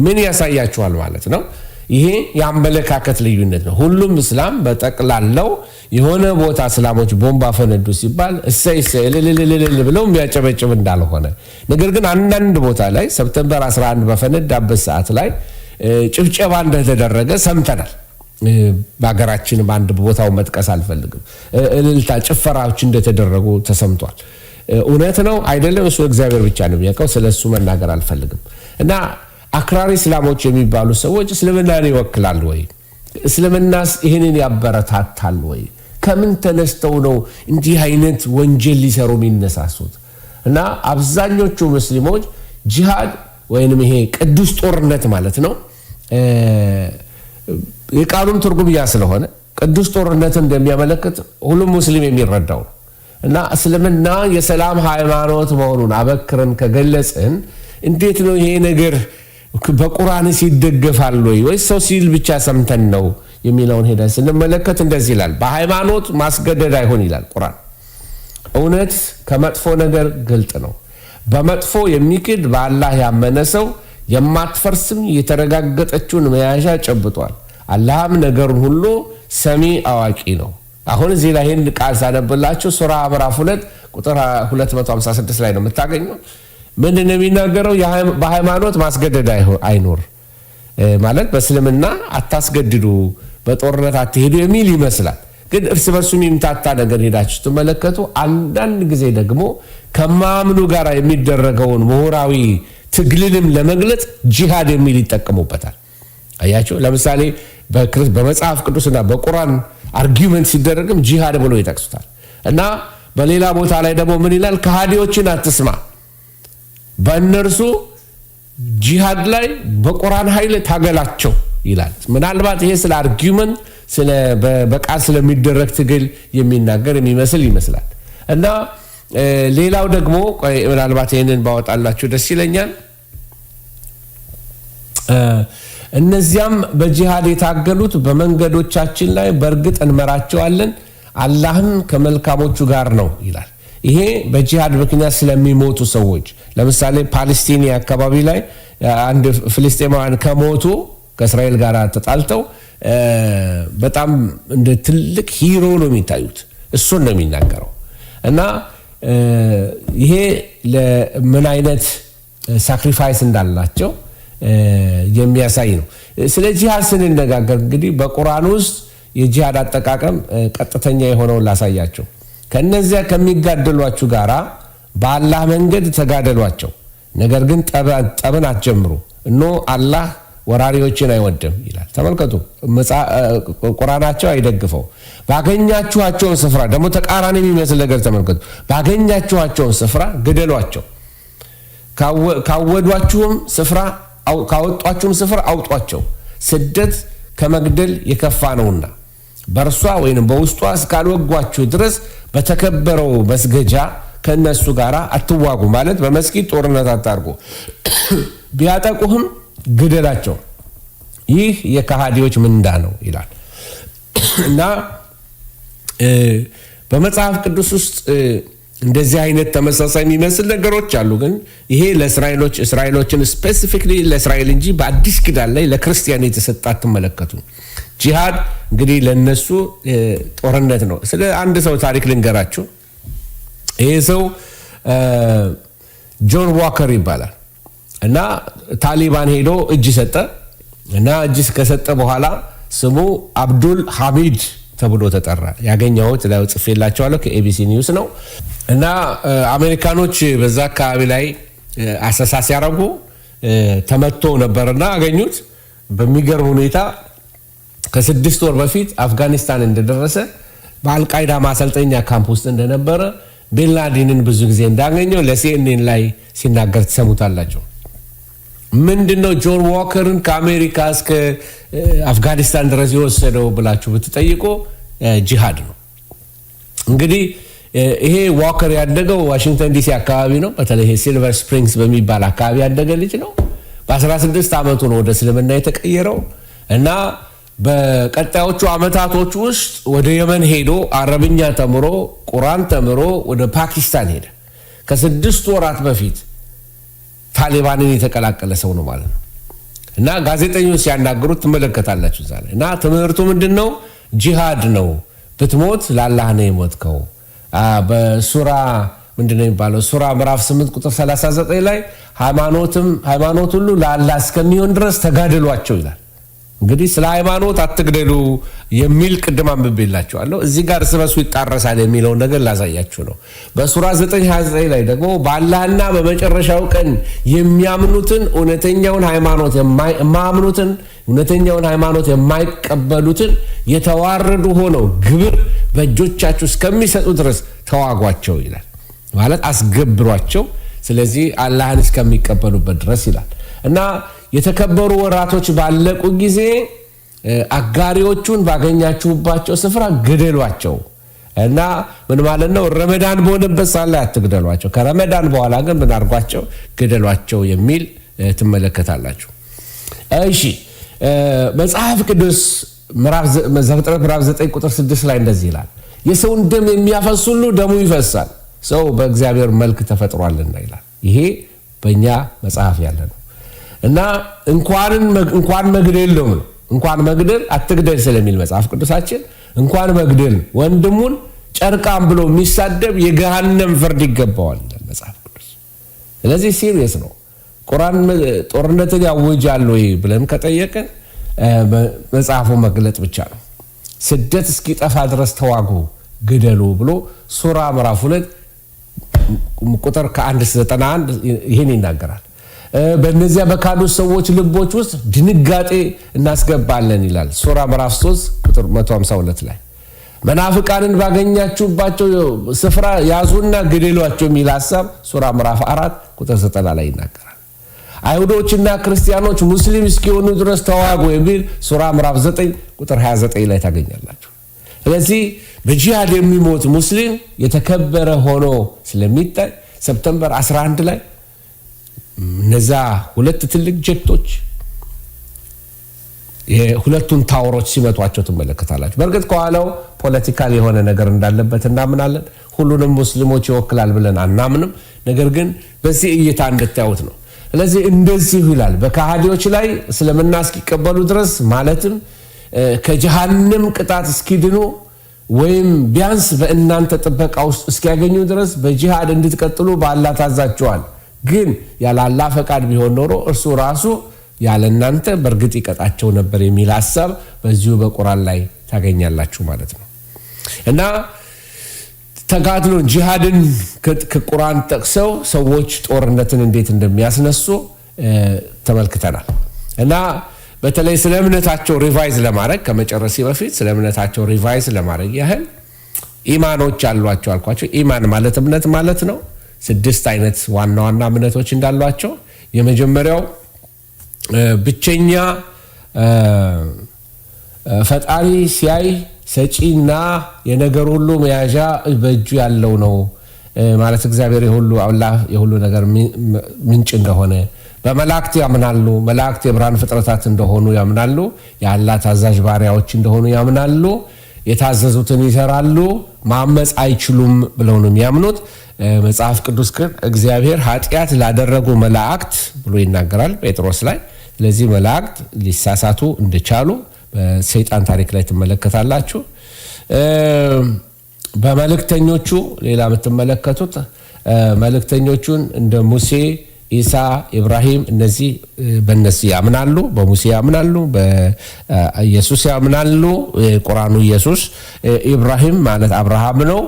ምን ያሳያችኋል ማለት ነው? ይሄ የአመለካከት ልዩነት ነው። ሁሉም እስላም በጠቅላላው የሆነ ቦታ እስላሞች ቦምብ አፈነዱ ሲባል እሰይ እሰይ እልል ብለው የሚያጨበጭብ እንዳልሆነ፣ ነገር ግን አንዳንድ ቦታ ላይ ሰፕተምበር 11 በፈነዳበት ሰዓት ላይ ጭብጨባ እንደተደረገ ሰምተናል። በሀገራችን በአንድ ቦታው መጥቀስ አልፈልግም። እልልታ፣ ጭፈራዎች እንደተደረጉ ተሰምቷል። እውነት ነው አይደለም እሱ እግዚአብሔር ብቻ ነው የሚያውቀው። ስለሱ መናገር አልፈልግም። እና አክራሪ እስላሞች የሚባሉ ሰዎች እስልምናን ይወክላሉ ወይ? እስልምናስ ይህንን ያበረታታል ወይ? ከምን ተነስተው ነው እንዲህ አይነት ወንጀል ሊሰሩ የሚነሳሱት? እና አብዛኞቹ ሙስሊሞች ጂሃድ ወይንም ይሄ ቅዱስ ጦርነት ማለት ነው የቃሉም ትርጉም ያ ስለሆነ ቅዱስ ጦርነት እንደሚያመለክት ሁሉም ሙስሊም የሚረዳው ነው። እና እስልምና የሰላም ሃይማኖት መሆኑን አበክረን ከገለጽን እንዴት ነው ይሄ ነገር በቁርአንስ ይደገፋል ወይ ሰው ሲል ብቻ ሰምተን ነው የሚለውን ሄደን ስንመለከት እንደዚህ ይላል። በሃይማኖት ማስገደድ አይሆን ይላል ቁርአን። እውነት ከመጥፎ ነገር ግልጥ ነው። በመጥፎ የሚክድ በአላህ ያመነ ሰው የማትፈርስም የተረጋገጠችውን መያዣ ጨብጧል። አላህም ነገሩን ሁሉ ሰሚ አዋቂ ነው። አሁን እዚህ ላይ ይህን ቃል ሳነብላችሁ ሱራ ምዕራፍ 2 ቁጥር 256 ላይ ነው የምታገኘው። ምንድን ነው የሚናገረው? በሃይማኖት ማስገደድ አይኖር ማለት በእስልምና አታስገድዱ፣ በጦርነት አትሄዱ የሚል ይመስላል። ግን እርስ በርሱ የሚምታታ ነገር ሄዳችሁ ስትመለከቱ አንዳንድ ጊዜ ደግሞ ከማምኑ ጋር የሚደረገውን ምሁራዊ ትግልንም ለመግለጽ ጂሃድ የሚል ይጠቀሙበታል። አያችሁ፣ ለምሳሌ በመጽሐፍ ቅዱስና በቁርአን አርጊውመንት ሲደረግም ጂሃድ ብሎ ይጠቅሱታል። እና በሌላ ቦታ ላይ ደግሞ ምን ይላል? ከሃዲዎችን አትስማ፣ በእነርሱ ጂሃድ ላይ በቁርአን ኃይል ታገላቸው ይላል። ምናልባት ይሄ ስለ አርጊውመንት በቃል ስለሚደረግ ትግል የሚናገር የሚመስል ይመስላል። እና ሌላው ደግሞ ምናልባት ይህንን ባወጣላችሁ ደስ ይለኛል። እነዚያም በጂሃድ የታገሉት በመንገዶቻችን ላይ በእርግጥ እንመራቸዋለን፣ አላህም ከመልካሞቹ ጋር ነው ይላል። ይሄ በጂሃድ ምክንያት ስለሚሞቱ ሰዎች፣ ለምሳሌ ፓለስቲኒ አካባቢ ላይ አንድ ፍልስጤማውያን ከሞቱ ከእስራኤል ጋር ተጣልተው በጣም እንደ ትልቅ ሂሮ ነው የሚታዩት። እሱን ነው የሚናገረው። እና ይሄ ለምን አይነት ሳክሪፋይስ እንዳላቸው የሚያሳይ ነው። ስለ ጂሃድ ስንነጋገር እንግዲህ በቁርአን ውስጥ የጂሃድ አጠቃቀም ቀጥተኛ የሆነውን ላሳያቸው። ከነዚያ ከሚጋደሏችሁ ጋራ በአላህ መንገድ ተጋደሏቸው፣ ነገር ግን ጠብን አትጀምሩ፣ እነሆ አላህ ወራሪዎችን አይወድም ይላል። ተመልከቱ፣ ቁርአናቸው አይደግፈው። ባገኛችኋቸውን ስፍራ ደግሞ ተቃራኒ የሚመስል ነገር ተመልከቱ። ባገኛችኋቸውን ስፍራ ግደሏቸው፣ ካወዷችሁም ስፍራ ካወጧችሁም ስፍራ አውጧቸው፣ ስደት ከመግደል የከፋ ነውና በእርሷ ወይም በውስጧ እስካልወጓችሁ ድረስ በተከበረው መስገጃ ከእነሱ ጋር አትዋጉ። ማለት በመስጊድ ጦርነት አታርጉ፣ ቢያጠቁህም ግደላቸው፣ ይህ የከሃዲዎች ምንዳ ነው ይላል። እና በመጽሐፍ ቅዱስ ውስጥ እንደዚህ አይነት ተመሳሳይ የሚመስል ነገሮች አሉ። ግን ይሄ እስራኤሎችን ስፔሲፊክሊ ለእስራኤል እንጂ በአዲስ ኪዳን ላይ ለክርስቲያን የተሰጠ አትመለከቱ። ጂሃድ እንግዲህ ለነሱ ጦርነት ነው። ስለ አንድ ሰው ታሪክ ልንገራችሁ። ይሄ ሰው ጆን ዋከር ይባላል። እና ታሊባን ሄዶ እጅ ሰጠ። እና እጅ ከሰጠ በኋላ ስሙ አብዱል ሐሚድ ተብሎ ተጠራ። ያገኘሁት ላይ ጽፌላችኋለሁ ከኤቢሲ ኒውስ ነው። እና አሜሪካኖች በዛ አካባቢ ላይ አሰሳ ሲያረጉ ተመቶ ነበርና አገኙት። በሚገርም ሁኔታ ከ6 ወር በፊት አፍጋኒስታን እንደደረሰ በአልቃይዳ ማሰልጠኛ ካምፕ ውስጥ እንደነበረ ቤንላዲንን ብዙ ጊዜ እንዳገኘው ለሲኤንኤን ላይ ሲናገር ትሰሙታላቸው። ምንድነው ጆን ዋከርን ከአሜሪካ እስከ አፍጋኒስታን ድረስ የወሰደው ብላችሁ ብትጠይቁ ጂሃድ ነው። እንግዲህ ይሄ ዋከር ያደገው ዋሽንግተን ዲሲ አካባቢ ነው። በተለይ ሲልቨር ስፕሪንግስ በሚባል አካባቢ ያደገ ልጅ ነው። በ16 ዓመቱ ነው ወደ እስልምና የተቀየረው። እና በቀጣዮቹ ዓመታቶች ውስጥ ወደ የመን ሄዶ አረብኛ ተምሮ ቁርአን ተምሮ ወደ ፓኪስታን ሄደ። ከ6 ወራት በፊት ታሊባንን የተቀላቀለ ሰው ነው ማለት ነው። እና ጋዜጠኞች ሲያናገሩት ትመለከታላችሁ እዛ ላይ። እና ትምህርቱ ምንድነው? ጂሃድ ነው። ብትሞት ለአላህ ነው የሞትከው። በሱራ ምንድነው የሚባለው? ሱራ ምዕራፍ 8 ቁጥር 39 ላይ ሃይማኖት ሁሉ ለአላህ እስከሚሆን ድረስ ተጋደሏቸው ይላል። እንግዲህ ስለ ሃይማኖት አትግደሉ የሚል ቅድም አንብቤላችኋለሁ። እዚህ ጋር እርስ በርሱ ይጣረሳል የሚለውን ነገር ላሳያችሁ ነው። በሱራ 9:29 ላይ ደግሞ በአላህና በመጨረሻው ቀን የሚያምኑትን እውነተኛውን ሃይማኖት የማይቀበሉትን የተዋረዱ ሆነው ግብር በእጆቻችሁ እስከሚሰጡ ድረስ ተዋጓቸው ይላል። ማለት አስገብሯቸው፣ ስለዚህ አላህን እስከሚቀበሉበት ድረስ ይላል። እና የተከበሩ ወራቶች ባለቁ ጊዜ አጋሪዎቹን ባገኛችሁባቸው ስፍራ ግደሏቸው። እና ምን ማለት ነው? ረመዳን በሆነበት ሰዓት ላይ አትግደሏቸው፣ ከረመዳን በኋላ ግን ምን አድርጓቸው? ግደሏቸው የሚል ትመለከታላችሁ። እሺ፣ መጽሐፍ ቅዱስ ዘፍጥረት ምዕራፍ 9 ቁጥር 6 ላይ እንደዚህ ይላል፣ የሰውን ደም የሚያፈስ ሁሉ ደሙ ይፈሳል፣ ሰው በእግዚአብሔር መልክ ተፈጥሯልና ይላል። ይሄ በእኛ መጽሐፍ ያለ ነው። እና እንኳን መግደል ነው። እንኳን መግደል አትግደል ስለሚል መጽሐፍ ቅዱሳችን እንኳን መግደል ወንድሙን ጨርቃም ብሎ የሚሳደብ የገሃነም ፍርድ ይገባዋል ይላል መጽሐፍ ቅዱስ። ስለዚህ ሲሪየስ ነው። ቁርአን ጦርነትን ያውጃል ወይ ብለን ከጠየቅን መጽሐፉ መግለጥ ብቻ ነው። ስደት እስኪጠፋ ድረስ ተዋጉ፣ ግደሉ ብሎ ሱራ ምዕራፍ 2 ቁጥር ከ1-91 ይህን ይናገራል። በእነዚያ በካዱ ሰዎች ልቦች ውስጥ ድንጋጤ እናስገባለን ይላል ሱራ ምዕራፍ 3 ቁጥር 152 ላይ። መናፍቃንን ባገኛችሁባቸው ስፍራ ያዙና ግደሏቸው የሚል ሐሳብ ሱራ ምዕራፍ 4 ቁጥር 90 ላይ ይናገራል። አይሁዶችና ክርስቲያኖች ሙስሊም እስኪሆኑ ድረስ ተዋጉ የሚል ሱራ ምዕራፍ 9 ቁጥር 29 ላይ ታገኛላችሁ። ስለዚህ በጂሃድ የሚሞት ሙስሊም የተከበረ ሆኖ ስለሚታይ ሰፕተምበር 11 ላይ እነዛ ሁለት ትልቅ ጀቶች የሁለቱን ታወሮች ሲመቷቸው ትመለከታላችሁ። በእርግጥ ከኋላው ፖለቲካል የሆነ ነገር እንዳለበት እናምናለን። ሁሉንም ሙስሊሞች ይወክላል ብለን አናምንም። ነገር ግን በዚህ እይታ እንድታዩት ነው። ስለዚህ እንደዚህ ይላል፣ በካሃዲዎች ላይ እስልምና እስኪቀበሉ ድረስ ማለትም ከጀሃነም ቅጣት እስኪድኑ ወይም ቢያንስ በእናንተ ጥበቃ ውስጥ እስኪያገኙ ድረስ በጂሃድ እንድትቀጥሉ በአላህ ታዛቸዋል። ግን ያለ አላህ ፈቃድ ቢሆን ኖሮ እርሱ ራሱ ያለ እናንተ በእርግጥ ይቀጣቸው ነበር የሚል ሐሳብ በዚሁ በቁርአን ላይ ታገኛላችሁ ማለት ነው። እና ተጋድሎን ጂሃድን ከቁርአን ጠቅሰው ሰዎች ጦርነትን እንዴት እንደሚያስነሱ ተመልክተናል። እና በተለይ ስለ እምነታቸው ሪቫይዝ ለማድረግ ከመጨረሴ በፊት ስለ እምነታቸው ሪቫይዝ ለማድረግ ያህል ኢማኖች አሏቸው አልኳቸው። ኢማን ማለት እምነት ማለት ነው። 6 አይነት ዋና ዋና እምነቶች እንዳሏቸው፣ የመጀመሪያው ብቸኛ ፈጣሪ ሲያይ ሰጪና የነገር ሁሉ መያዣ በእጁ ያለው ነው ማለት እግዚአብሔር አላህ የሁሉ ነገር ምንጭ እንደሆነ፣ በመላእክት ያምናሉ። መላእክት የብርሃን ፍጥረታት እንደሆኑ ያምናሉ። የአላህ ታዛዥ ባሪያዎች እንደሆኑ ያምናሉ። የታዘዙትን ይሰራሉ፣ ማመፅ አይችሉም ብለው ነው የሚያምኑት። መጽሐፍ ቅዱስ ግን እግዚአብሔር ኃጢአት ላደረጉ መላእክት ብሎ ይናገራል ጴጥሮስ ላይ። ስለዚህ መላእክት ሊሳሳቱ እንደቻሉ በሰይጣን ታሪክ ላይ ትመለከታላችሁ። በመልእክተኞቹ ሌላ የምትመለከቱት መልእክተኞቹን እንደ ሙሴ፣ ኢሳ፣ ኢብራሂም እነዚህ በእነዚህ ያምናሉ። በሙሴ ያምናሉ፣ በኢየሱስ ያምናሉ። ቁርአኑ ኢየሱስ ኢብራሂም ማለት አብርሃም ነው።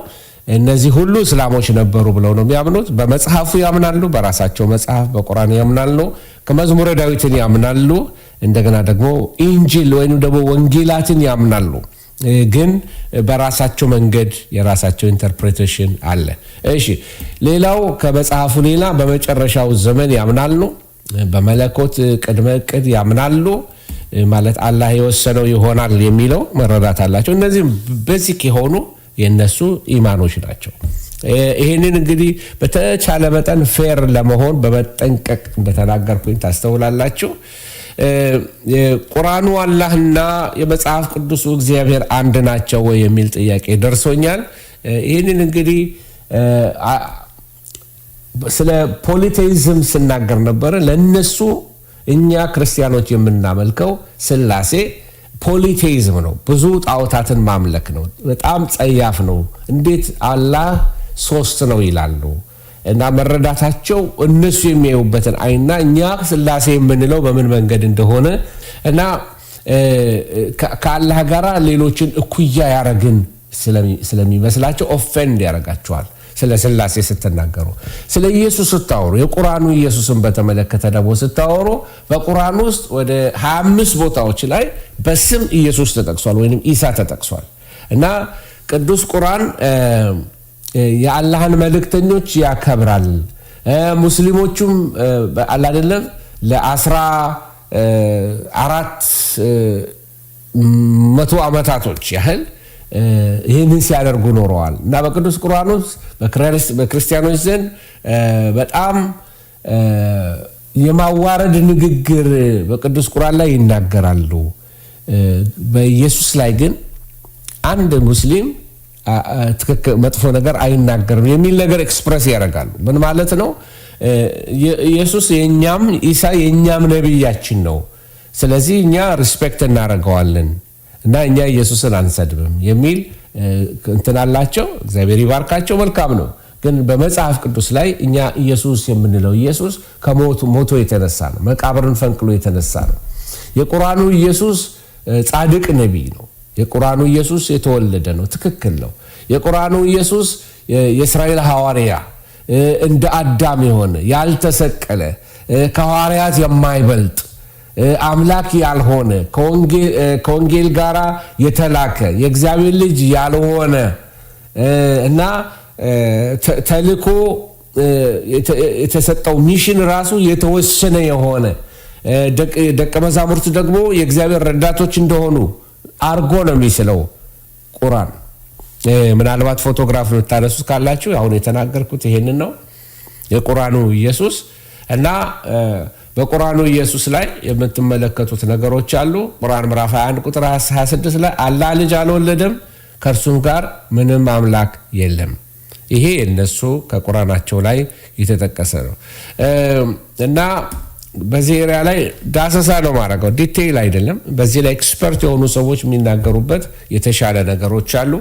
እነዚህ ሁሉ እስላሞች ነበሩ ብለው ነው የሚያምኑት። በመጽሐፉ ያምናሉ፣ በራሳቸው መጽሐፍ በቁርአን ያምናሉ። ከመዝሙረ ዳዊትን ያምናሉ። እንደገና ደግሞ ኢንጂል ወይም ደግሞ ወንጌላትን ያምናሉ። ግን በራሳቸው መንገድ የራሳቸው ኢንተርፕሬቴሽን አለ። እሺ፣ ሌላው ከመጽሐፉ ሌላ በመጨረሻው ዘመን ያምናሉ። በመለኮት ቅድመ ዕቅድ ያምናሉ። ማለት አላህ የወሰነው ይሆናል የሚለው መረዳት አላቸው። እነዚህም ቤዚክ የሆኑ የነሱ ኢማኖች ናቸው። ይሄንን እንግዲህ በተቻለ መጠን ፌር ለመሆን በመጠንቀቅ እንደተናገርኩኝ ታስተውላላችሁ። ቁርአኑ አላህና የመጽሐፍ ቅዱሱ እግዚአብሔር አንድ ናቸው ወይ የሚል ጥያቄ ደርሶኛል። ይህንን እንግዲህ ስለ ፖሊቴይዝም ስናገር ነበረ። ለነሱ እኛ ክርስቲያኖች የምናመልከው ስላሴ ፖሊቴይዝም ነው። ብዙ ጣዖታትን ማምለክ ነው። በጣም ጸያፍ ነው። እንዴት አላህ ሶስት ነው ይላሉ? እና መረዳታቸው እነሱ የሚያዩበትን አይና እኛ ስላሴ የምንለው በምን መንገድ እንደሆነ እና ከአላህ ጋር ሌሎችን እኩያ ያረግን ስለሚመስላቸው ኦፌንድ ያረጋቸዋል። ስለ ስላሴ ስትናገሩ፣ ስለ ኢየሱስ ስታወሩ፣ የቁርአኑ ኢየሱስን በተመለከተ ደግሞ ስታወሩ በቁርአን ውስጥ ወደ 25 ቦታዎች ላይ በስም ኢየሱስ ተጠቅሷል ወይንም ኢሳ ተጠቅሷል። እና ቅዱስ ቁርአን የአላህን መልእክተኞች ያከብራል። ሙስሊሞቹም አይደለም ለ1400 ዓመታቶች ያህል ይህንን ሲያደርጉ ኖረዋል። እና በቅዱስ ቁርአን ውስጥ በክርስቲያኖች ዘንድ በጣም የማዋረድ ንግግር በቅዱስ ቁርአን ላይ ይናገራሉ። በኢየሱስ ላይ ግን አንድ ሙስሊም ትክክል መጥፎ ነገር አይናገርም የሚል ነገር ኤክስፕረስ ያደርጋሉ። ምን ማለት ነው? ኢየሱስ የኛም ኢሳ የኛም ነብያችን ነው። ስለዚህ እኛ ሪስፔክት እናደርገዋለን እና እኛ ኢየሱስን አንሰድብም የሚል እንትን አላቸው። እግዚአብሔር ይባርካቸው፣ መልካም ነው። ግን በመጽሐፍ ቅዱስ ላይ እኛ ኢየሱስ የምንለው ኢየሱስ ከሞቶ የተነሳ ነው። መቃብርን ፈንቅሎ የተነሳ ነው። የቁርአኑ ኢየሱስ ጻድቅ ነቢይ ነው። የቁርአኑ ኢየሱስ የተወለደ ነው። ትክክል ነው። የቁርአኑ ኢየሱስ የእስራኤል ሐዋርያ እንደ አዳም የሆነ ያልተሰቀለ ከሐዋርያት የማይበልጥ አምላክ ያልሆነ ከወንጌል ጋር የተላከ የእግዚአብሔር ልጅ ያልሆነ እና ተልኮ የተሰጠው ሚሽን ራሱ የተወሰነ የሆነ ደቀ መዛሙርቱ ደግሞ የእግዚአብሔር ረዳቶች እንደሆኑ አርጎ ነው የሚስለው ቁርአን። ምናልባት ፎቶግራፍ ልታነሱት ካላችሁ አሁን የተናገርኩት ይሄንን ነው። የቁርአኑ ኢየሱስ እና በቁርአኑ ኢየሱስ ላይ የምትመለከቱት ነገሮች አሉ። ቁርአን ምዕራፍ 21 ቁጥር 26 ላይ አላህ ልጅ አልወለደም ከእርሱም ጋር ምንም አምላክ የለም። ይሄ እነሱ ከቁርአናቸው ላይ የተጠቀሰ ነው እና በዚህ ኤሪያ ላይ ዳሰሳ ነው ማድረገው፣ ዲቴይል አይደለም። በዚህ ላይ ኤክስፐርት የሆኑ ሰዎች የሚናገሩበት የተሻለ ነገሮች አሉ።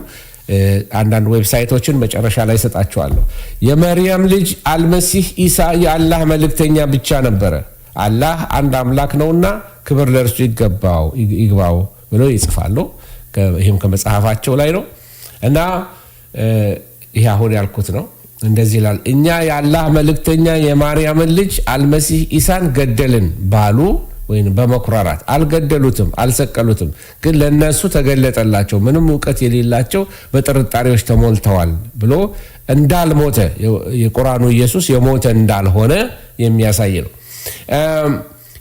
አንዳንድ ዌብሳይቶችን መጨረሻ ላይ ሰጣቸዋለሁ። የመርያም ልጅ አልመሲህ ኢሳ የአላህ መልእክተኛ ብቻ ነበረ። አላህ አንድ አምላክ ነውና ክብር ለእርሱ ይግባው ብለው ይጽፋሉ። ይህም ከመጽሐፋቸው ላይ ነው እና ይህ አሁን ያልኩት ነው። እንደዚህ ይላል፣ እኛ የአላህ መልእክተኛ የማርያምን ልጅ አልመሲህ ኢሳን ገደልን ባሉ ወይም በመኩራራት አልገደሉትም፣ አልሰቀሉትም። ግን ለነሱ ተገለጠላቸው። ምንም እውቀት የሌላቸው በጥርጣሬዎች ተሞልተዋል ብሎ እንዳልሞተ የቁርአኑ ኢየሱስ የሞተ እንዳልሆነ የሚያሳይ ነው።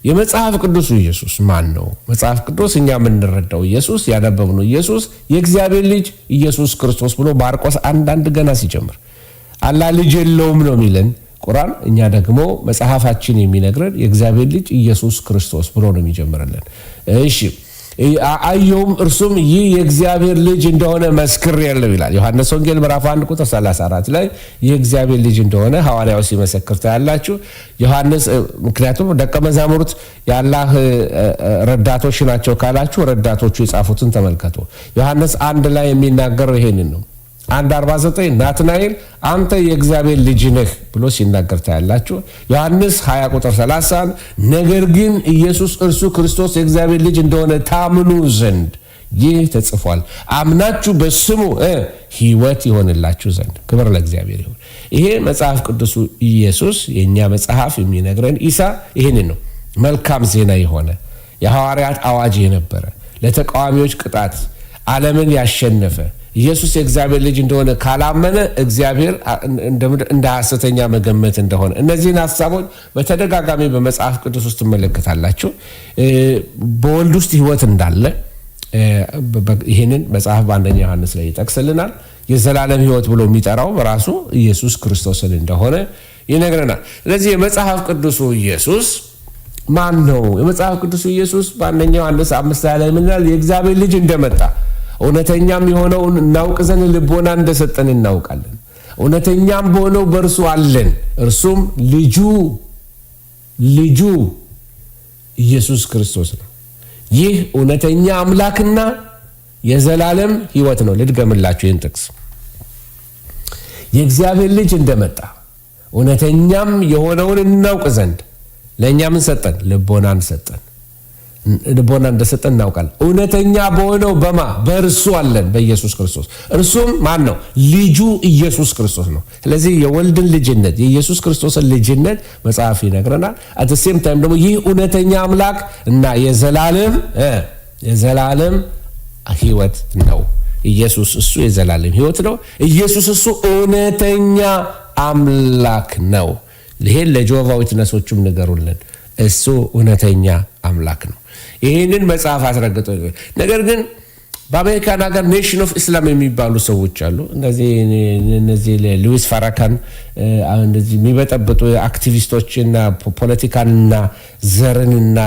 የመጽሐፍ ቅዱሱ ኢየሱስ ማን ነው? መጽሐፍ ቅዱስ እኛ የምንረዳው ኢየሱስ ያነበብነው ኢየሱስ የእግዚአብሔር ልጅ ኢየሱስ ክርስቶስ ብሎ ማርቆስ 1:1 ገና ሲጀምር አላህ ልጅ የለውም ነው የሚለን ቁርአን። እኛ ደግሞ መጽሐፋችን የሚነግረን የእግዚአብሔር ልጅ ኢየሱስ ክርስቶስ ብሎ ነው የሚጀምርልን። እሺ አየውም እርሱም ይህ የእግዚአብሔር ልጅ እንደሆነ መስክሬአለሁ ይላል ዮሐንስ ወንጌል ምዕራፍ 1 ቁጥር 34 ላይ የእግዚአብሔር ልጅ እንደሆነ ሐዋርያው ሲመሰክር ታያላችሁ። ዮሐንስ ምክንያቱም ደቀ መዛሙርት የአላህ ረዳቶች ናቸው ካላችሁ ረዳቶቹ የጻፉትን ተመልከቱ። ዮሐንስ 1 ላይ የሚናገረው ይሄንን ነው። 1:49 ናትናኤል አንተ የእግዚአብሔር ልጅ ነህ ብሎ ሲናገር ታያላችሁ። ዮሐንስ 20 ቁጥር 30 ነገር ግን ኢየሱስ እርሱ ክርስቶስ የእግዚአብሔር ልጅ እንደሆነ ታምኑ ዘንድ ይህ ተጽፏል፣ አምናችሁ በስሙ ሕይወት ይሆንላችሁ ዘንድ። ክብር ለእግዚአብሔር ይሁን። ይሄ መጽሐፍ ቅዱሱ ኢየሱስ የኛ መጽሐፍ የሚነግረን ኢሳ ይሄንን ነው። መልካም ዜና የሆነ የሐዋርያት አዋጅ የነበረ ለተቃዋሚዎች ቅጣት ዓለምን ያሸነፈ ኢየሱስ የእግዚአብሔር ልጅ እንደሆነ ካላመነ እግዚአብሔር እንደ ሐሰተኛ መገመት እንደሆነ እነዚህን ሐሳቦች በተደጋጋሚ በመጽሐፍ ቅዱስ ውስጥ ትመለከታላችሁ። በወልድ ውስጥ ሕይወት እንዳለ ይህንን መጽሐፍ በአንደኛ ዮሐንስ ላይ ይጠቅስልናል። የዘላለም ሕይወት ብሎ የሚጠራው በራሱ ኢየሱስ ክርስቶስን እንደሆነ ይነግረናል። ስለዚህ የመጽሐፍ ቅዱሱ ኢየሱስ ማን ነው? የመጽሐፍ ቅዱሱ ኢየሱስ በአንደኛ ዮሐንስ 5 ላይ ምን ይላል? የእግዚአብሔር ልጅ እንደመጣ እውነተኛም የሆነውን እናውቅ ዘንድ ልቦና እንደሰጠን እናውቃለን። እውነተኛም በሆነው በእርሱ አለን። እርሱም ልጁ ኢየሱስ ክርስቶስ ነው። ይህ እውነተኛ አምላክና የዘላለም ሕይወት ነው። ልድገምላችሁ ይህን ጥቅስ። የእግዚአብሔር ልጅ እንደመጣ እውነተኛም የሆነውን እናውቅ ዘንድ ለእኛ ምን ሰጠን? ልቦናን ሰጠን። ልቦና እንደሰጠን እናውቃለን። እውነተኛ በሆነው በእርሱ አለን፣ በኢየሱስ ክርስቶስ። እርሱም ማን ነው? ልጁ ኢየሱስ ክርስቶስ ነው። ስለዚህ የወልድን ልጅነት የኢየሱስ ክርስቶስን ልጅነት መጽሐፍ ይነግረናል። አት ሴም ታይም ደግሞ ይህ እውነተኛ አምላክ እና የዘላለም ሕይወት ነው። ኢየሱስ እሱ የዘላለም ሕይወት ነው። ኢየሱስ እሱ እውነተኛ አምላክ ነው። ይሄን ለጆቫ ዊትነሶቹም ንገሩልን። እሱ እውነተኛ አምላክ ነው። ይህንን መጽሐፍ አስረግጦ ነገር ግን በአሜሪካን ሀገር ኔሽን ኦፍ ኢስላም የሚባሉ ሰዎች አሉ። እነዚህ ሉዊስ ፋራካን እንደዚህ የሚበጠብጡ አክቲቪስቶችና ፖለቲካንና ዘርንና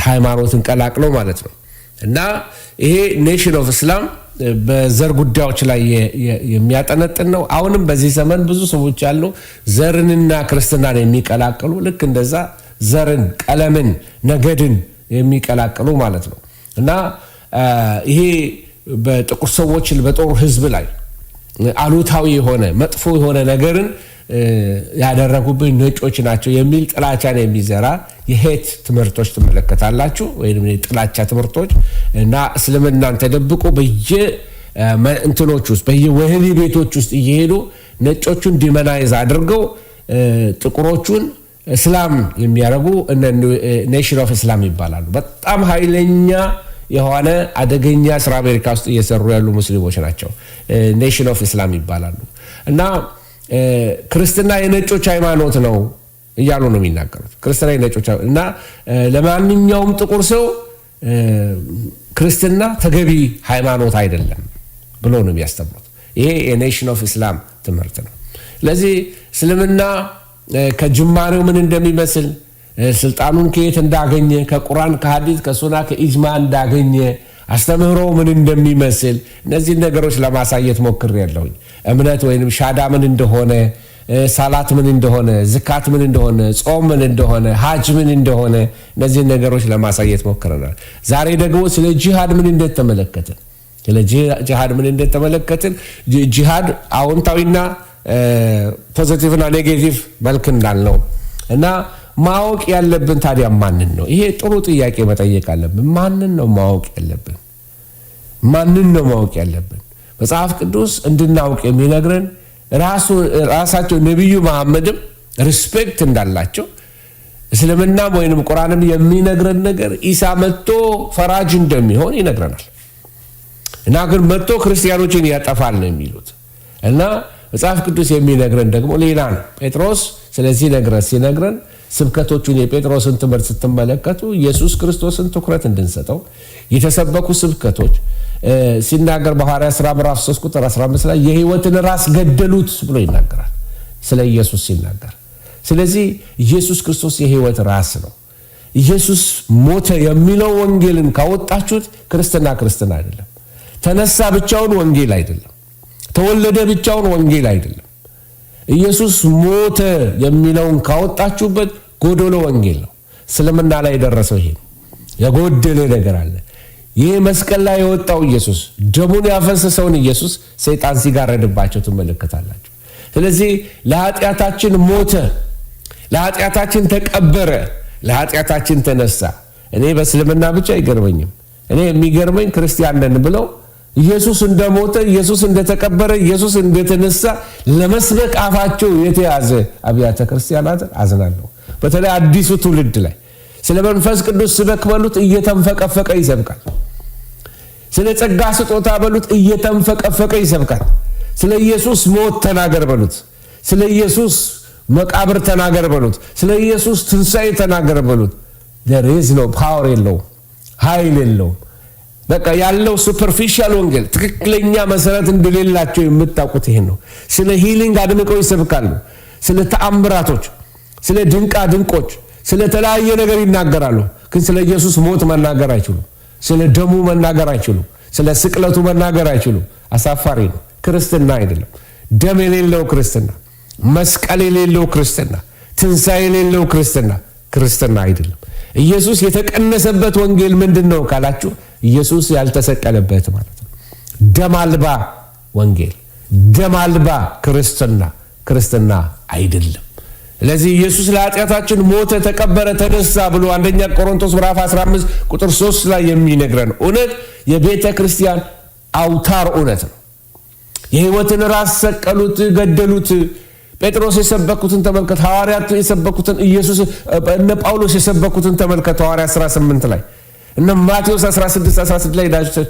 ሃይማኖትን ቀላቅለው ማለት ነው። እና ይሄ ኔሽን ኦፍ ኢስላም በዘር ጉዳዮች ላይ የሚያጠነጥን ነው። አሁንም በዚህ ዘመን ብዙ ሰዎች አሉ ዘርንና ክርስትናን የሚቀላቅሉ፣ ልክ እንደዛ ዘርን፣ ቀለምን፣ ነገድን የሚቀላቅሉ ማለት ነው። እና ይሄ በጥቁር ሰዎች በጥቁር ሕዝብ ላይ አሉታዊ የሆነ መጥፎ የሆነ ነገርን ያደረጉብኝ ነጮች ናቸው የሚል ጥላቻን የሚዘራ የሄት ትምህርቶች ትመለከታላችሁ፣ ወይም የጥላቻ ትምህርቶች እና እስልምናን ተደብቆ በየእንትኖች ውስጥ በየወህኒ ቤቶች ውስጥ እየሄዱ ነጮቹን ዲመናይዝ አድርገው ጥቁሮቹን እስላም የሚያደርጉ ኔሽን ኦፍ እስላም ይባላሉ። በጣም ኃይለኛ የሆነ አደገኛ ስራ አሜሪካ ውስጥ እየሰሩ ያሉ ሙስሊሞች ናቸው። ኔሽን ኦፍ እስላም ይባላሉ። እና ክርስትና የነጮች ሃይማኖት ነው እያሉ ነው የሚናገሩት። ክርስትና የነጮች እና ለማንኛውም ጥቁር ሰው ክርስትና ተገቢ ሃይማኖት አይደለም ብሎ ነው የሚያስተምሩት። ይሄ የኔሽን ኦፍ እስላም ትምህርት ነው። ስለዚህ እስልምና ከጅማሬው ምን እንደሚመስል ስልጣኑን ከየት እንዳገኘ ከቁርአን ከሐዲስ ከሱና ከኢጅማ እንዳገኘ አስተምህሮ ምን እንደሚመስል እነዚህን ነገሮች ለማሳየት ሞክሬያለሁኝ። እምነት ወይንም ሻዳ ምን እንደሆነ፣ ሳላት ምን እንደሆነ፣ ዝካት ምን እንደሆነ፣ ጾም ምን እንደሆነ፣ ሀጅ ምን እንደሆነ እነዚህን ነገሮች ለማሳየት ሞክረናል። ዛሬ ደግሞ ስለ ጂሃድ ምን እንደተመለከትን ጂሃድ አዎንታዊና ፖዚቲቭና ኔጌቲቭ መልክ እንዳለው እና ማወቅ ያለብን ታዲያ ማንን ነው? ይሄ ጥሩ ጥያቄ መጠየቅ አለብን። ማንን ነው ማወቅ ያለብን? መጽሐፍ ቅዱስ እንድናውቅ የሚነግረን ራሳቸው ነቢዩ መሐመድም ሪስፔክት እንዳላቸው እስልምናም ወይንም ቁርአንም የሚነግረን ነገር ኢሳ መጥቶ ፈራጅ እንደሚሆን ይነግረናል። እና ግን መጥቶ ክርስቲያኖችን ያጠፋል ነው የሚሉት። እና መጽሐፍ ቅዱስ የሚነግረን ደግሞ ሌላ ነው። ጴጥሮስ ስለዚህ ሲነግረን ስብከቶቹን የጴጥሮስን ትምህርት ስትመለከቱ ኢየሱስ ክርስቶስን ትኩረት እንድንሰጠው የተሰበኩ ስብከቶች ሲናገር በሐዋርያት ሥራ ምዕራፍ 3 ቁጥር 15 ላይ የሕይወትን ራስ ገደሉት ብሎ ይናገራል ስለ ኢየሱስ ሲናገር። ስለዚህ ኢየሱስ ክርስቶስ የሕይወት ራስ ነው። ኢየሱስ ሞተ የሚለው ወንጌልን ካወጣችሁት ክርስትና አይደለም። ተነሳ ብቻውን ወንጌል አይደለም። ተወለደ ብቻውን ወንጌል አይደለም። ኢየሱስ ሞተ የሚለውን ካወጣችሁበት ጎዶሎ ወንጌል ነው። እስልምና ላይ የደረሰው ይሄ ነው። የጎደለ ነገር አለ። ይህ መስቀል ላይ የወጣው ኢየሱስ ደሙን ያፈሰሰውን ኢየሱስ ሰይጣን ሲጋረድባቸው ትመለከታላችሁ። ስለዚህ ለኃጢአታችን ሞተ፣ ለኃጢአታችን ተቀበረ፣ ለኃጢአታችን ተነሳ። እኔ በእስልምና ብቻ አይገርመኝም። እኔ የሚገርመኝ ክርስቲያን ነን ብለው ኢየሱስ እንደሞተ፣ ኢየሱስ እንደተቀበረ፣ ኢየሱስ እንደተነሳ ለመስበክ አፋቸው የተያዘ አብያተ ክርስቲያናትን አዝናለሁ። በተለይ አዲሱ ትውልድ ላይ ስለ መንፈስ ቅዱስ ስበክ በሉት እየተንፈቀፈቀ ይሰብካል። ስለ ጸጋ ስጦታ በሉት እየተንፈቀፈቀ ይሰብካል። ስለ ኢየሱስ ሞት ተናገር በሉት፣ ስለ ኢየሱስ መቃብር ተናገር በሉት፣ ስለ ኢየሱስ ትንሣኤ ተናገር በሉት። there is no power የለውም፣ ኃይል የለውም። በቃ ያለው ሱፐርፊሻል ወንጌል ትክክለኛ መሰረት እንደሌላቸው የምታውቁት ይሄን ነው። ስለ ሂሊንግ አድምቀው ይሰብካሉ። ስለ ተአምራቶች፣ ስለ ድንቃ ድንቆች፣ ስለ ተለያየ ነገር ይናገራሉ። ግን ስለ ኢየሱስ ሞት መናገር አይችሉም። ስለ ደሙ መናገር አይችሉም። ስለ ስቅለቱ መናገር አይችሉም። አሳፋሪ ነው። ክርስትና አይደለም። ደም የሌለው ክርስትና፣ መስቀል የሌለው ክርስትና፣ ትንሣኤ የሌለው ክርስትና አይደለም። ኢየሱስ የተቀነሰበት ወንጌል ምንድነው ካላችሁ ኢየሱስ ያልተሰቀለበት ማለት ነው። ደም አልባ ወንጌል፣ ደም አልባ ክርስትና አይደለም። ስለዚህ ኢየሱስ ለኃጢአታችን ሞተ፣ ተቀበረ፣ ተነሳ ብሎ አንደኛ ቆሮንቶስ ምዕራፍ 15 ቁጥር 3 ላይ የሚነግረን እውነት የቤተ ክርስቲያን አውታር እውነት ነው። የሕይወትን ራስ ሰቀሉት፣ ገደሉት። ጴጥሮስ የሰበኩትን ተመልከት፣ ሐዋርያት የሰበኩትን ኢየሱስ እነ ጳውሎስ የሰበኩትን ተመልከት ሐዋርያት 18 ላይ እነ ማቴዎስ 16 ላይ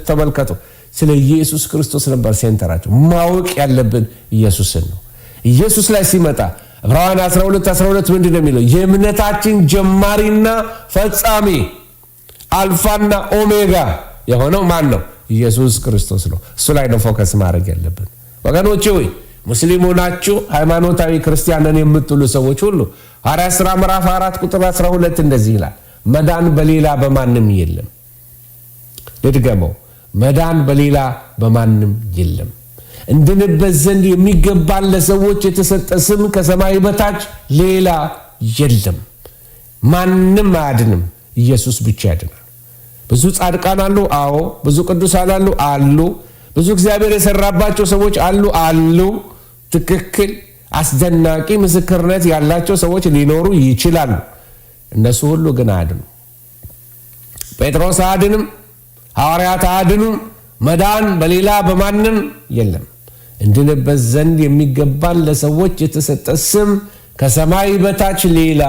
ተመልከቱ። ስለ ኢየሱስ ክርስቶስ ነበር ሴንተራቸው። ማወቅ ያለብን ኢየሱስን ነው። ኢየሱስ ላይ ሲመጣ ዕብራውያን 12 ምንድን ነው የሚለው? የእምነታችን ጀማሪና ፈጻሚ አልፋና ኦሜጋ የሆነው ማን ነው? ኢየሱስ ክርስቶስ ነው። እሱ ላይ ነው ፎከስ ማድረግ ያለብን ወገኖቼ። ሆይ ሙስሊም ሆናችሁ ሃይማኖታዊ ክርስቲያንን የምትሉ ሰዎች ሁሉ ሐዋርያት ሥራ ምዕራፍ 4 ቁጥር 12 እንደዚህ ይላል፣ መዳን በሌላ በማንም የለም። ልድገመው፣ መዳን በሌላ በማንም የለም። እንድንበት ዘንድ የሚገባን ለሰዎች የተሰጠ ስም ከሰማይ በታች ሌላ የለም። ማንም አያድንም፣ ኢየሱስ ብቻ ያድናል። ብዙ ጻድቃን አሉ፣ አዎ። ብዙ ቅዱሳን አሉ። ብዙ እግዚአብሔር የሰራባቸው ሰዎች አሉ። ትክክል። አስደናቂ ምስክርነት ያላቸው ሰዎች ሊኖሩ ይችላሉ። እነሱ ሁሉ ግን አያድኑ። ጴጥሮስ አያድንም፣ ሐዋርያት አያድኑም። መዳን በሌላ በማንም የለም። እንድንበት ዘንድ የሚገባን ለሰዎች የተሰጠ ስም ከሰማይ በታች ሌላ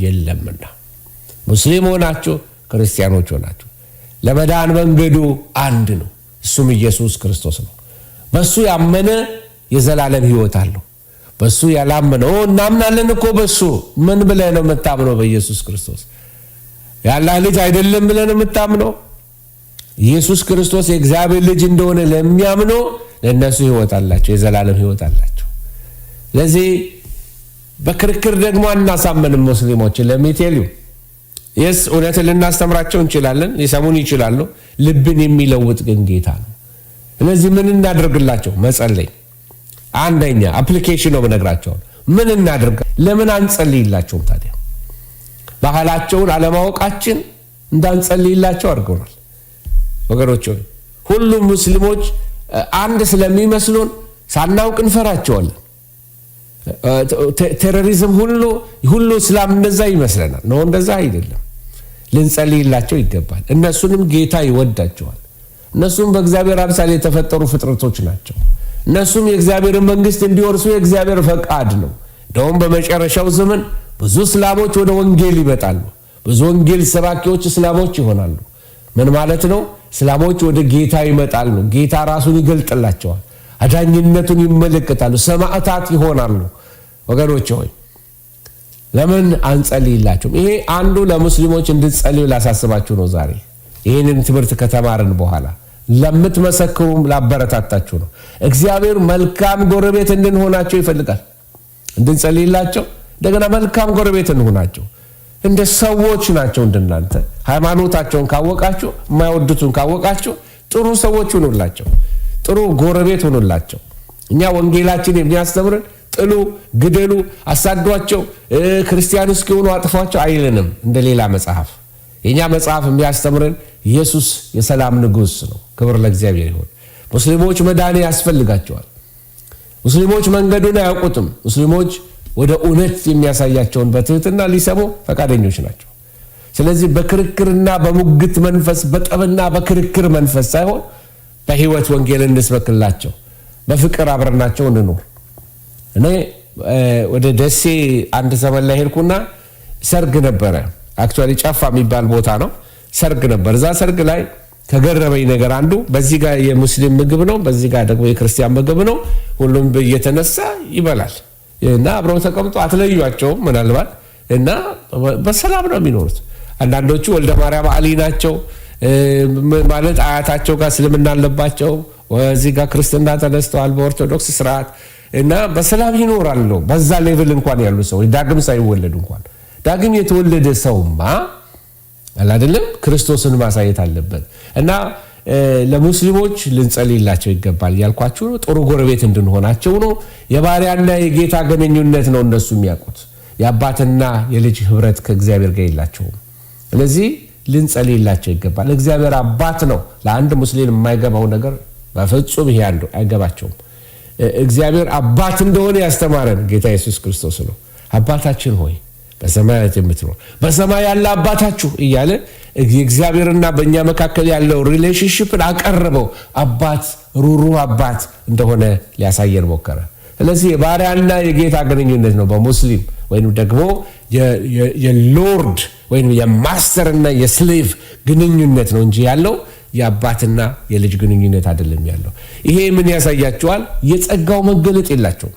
የለምና። ሙስሊም ሆናችሁ ክርስቲያኖች ሆናችሁ ለመዳን መንገዱ አንድ ነው፣ እሱም ኢየሱስ ክርስቶስ ነው። በሱ ያመነ የዘላለም ሕይወት አለው። በሱ ያላመነ እናምናለን እኮ በሱ ምን ብለህ ነው የምታምነው? በኢየሱስ ክርስቶስ ያላህ ልጅ አይደለም ብለህ ነው የምታምነው? ኢየሱስ ክርስቶስ የእግዚአብሔር ልጅ እንደሆነ ለሚያምነው ለነሱ ሕይወት አላቸው፣ የዘላለም ሕይወት አላቸው። ስለዚህ በክርክር ደግሞ አናሳመንም ሙስሊሞችን። ለሚቴሉ የስ እውነትን ልናስተምራቸው እንችላለን፣ ሊሰሙን ይችላሉ። ልብን የሚለውጥ ግን ጌታ ነው። ስለዚህ ምን እናደርግላቸው? መጸለይ። አንደኛ አፕሊኬሽን ነው ብነግራቸው ምን እናደርግ? ለምን አንጸልይላቸውም ታዲያ? ባህላቸውን አለማወቃችን እንዳንጸልይላቸው አድርገውናል ወገኖች። ሁሉም ሙስሊሞች አንድ ስለሚመስሉን ሳናውቅ እንፈራቸዋለን። ቴሮሪዝም ሁሉ እስላም እንደዛ ይመስለናል። ነው፣ እንደዛ አይደለም። ልንጸልይላቸው ይገባል። እነሱንም ጌታ ይወዳቸዋል። እነሱም በእግዚአብሔር አምሳል የተፈጠሩ ፍጥረቶች ናቸው። እነሱም የእግዚአብሔርን መንግስት እንዲወርሱ የእግዚአብሔር ፈቃድ ነው። እንደውም በመጨረሻው ዘመን ብዙ እስላሞች ወደ ወንጌል ይመጣሉ። ብዙ ወንጌል ሰባኪዎች እስላሞች ይሆናሉ። ምን ማለት ነው? እስላሞች ወደ ጌታ ይመጣሉ። ጌታ ራሱን ይገልጥላቸዋል። አዳኝነቱን ይመለከታሉ። ሰማዕታት ይሆናሉ። ወገኖች ሆይ ለምን አንጸልይላቸውም? ይሄ አንዱ ለሙስሊሞች እንድትጸልዩ ላሳስባችሁ ነው ዛሬ። ይህንን ትምህርት ከተማርን በኋላ ለምትመሰክሩም ላበረታታችሁ ነው። እግዚአብሔር መልካም ጎረቤት እንድንሆናቸው ይፈልጋል። እንድንጸልይላቸው፣ እንደገና መልካም ጎረቤት እንሆናቸው። እንደ ሰዎች ናቸው እንደናንተ። ሃይማኖታቸውን ካወቃችሁ፣ የማይወዱትን ካወቃችሁ ጥሩ ሰዎች ሁኑላቸው፣ ጥሩ ጎረቤት ሁኑላቸው። እኛ ወንጌላችን የሚያስተምርን ጥሉ፣ ግደሉ፣ አሳዷቸው፣ ክርስቲያን እስኪሆኑ አጥፏቸው አይልንም እንደ ሌላ መጽሐፍ። የኛ መጽሐፍ የሚያስተምርን ኢየሱስ የሰላም ንጉሥ ነው። ክብር ለእግዚአብሔር ይሁን። ሙስሊሞች መዳን ያስፈልጋቸዋል። ሙስሊሞች መንገዱን አያውቁትም። ሙስሊሞች ወደ እውነት የሚያሳያቸውን በትህትና ሊሰሙ ፈቃደኞች ናቸው። ስለዚህ በክርክርና በሙግት መንፈስ፣ በጠብና በክርክር መንፈስ ሳይሆን በህይወት ወንጌል እንስበክላቸው፣ በፍቅር አብረናቸው እንኖር። እኔ ወደ ደሴ አንድ ዘመን ላይ ሄድኩና ሰርግ ነበረ። አክቹአሊ ጨፋ የሚባል ቦታ ነው። ሰርግ ነበር። እዛ ሰርግ ላይ ከገረመኝ ነገር አንዱ በዚህ ጋር የሙስሊም ምግብ ነው፣ በዚህ ጋር ደግሞ የክርስቲያን ምግብ ነው። ሁሉም እየተነሳ ይበላል እና አብረው ተቀምጦ አትለዩቸውም ምናልባት እና በሰላም ነው የሚኖሩት። አንዳንዶቹ ወልደ ማርያም አሊ ናቸው ማለት አያታቸው ጋር እስልምና አለባቸው፣ እዚህ ጋር ክርስትና ተነስተዋል በኦርቶዶክስ ስርዓት እና በሰላም ይኖራሉ። በዛ ሌቭል እንኳን ያሉ ሰዎች ዳግም ሳይወለዱ እንኳን ዳግም የተወለደ ሰውማ አይደለም ክርስቶስን ማሳየት አለበት እና ለሙስሊሞች ልንጸልይላቸው ይገባል ያልኳችሁ ነው። ጥሩ ጎረቤት እንድንሆናቸው ነው። የባሪያና የጌታ ግንኙነት ነው እነሱ የሚያውቁት። የአባትና የልጅ ህብረት ከእግዚአብሔር ጋር የላቸውም። ስለዚህ ልንጸልይላቸው ይገባል። እግዚአብሔር አባት ነው። ለአንድ ሙስሊም የማይገባው ነገር በፍጹም ይሄ አንዱ አይገባቸውም። እግዚአብሔር አባት እንደሆነ ያስተማረን ጌታ ኢየሱስ ክርስቶስ ነው። አባታችን ሆይ በሰማያት የምትኖር በሰማይ ያለ አባታችሁ እያለ እግዚአብሔርና በእኛ መካከል ያለው ሪሌሽንሽፕን አቀረበው። አባት ሩሩህ አባት እንደሆነ ሊያሳየን ሞከረ። ስለዚህ የባሪያና የጌታ ግንኙነት ነው በሙስሊም ወይም ደግሞ የሎርድ ወይም የማስተርና የስሌቭ ግንኙነት ነው እንጂ ያለው የአባትና የልጅ ግንኙነት አይደለም ያለው። ይሄ ምን ያሳያቸዋል? የጸጋው መገለጥ የላቸውም።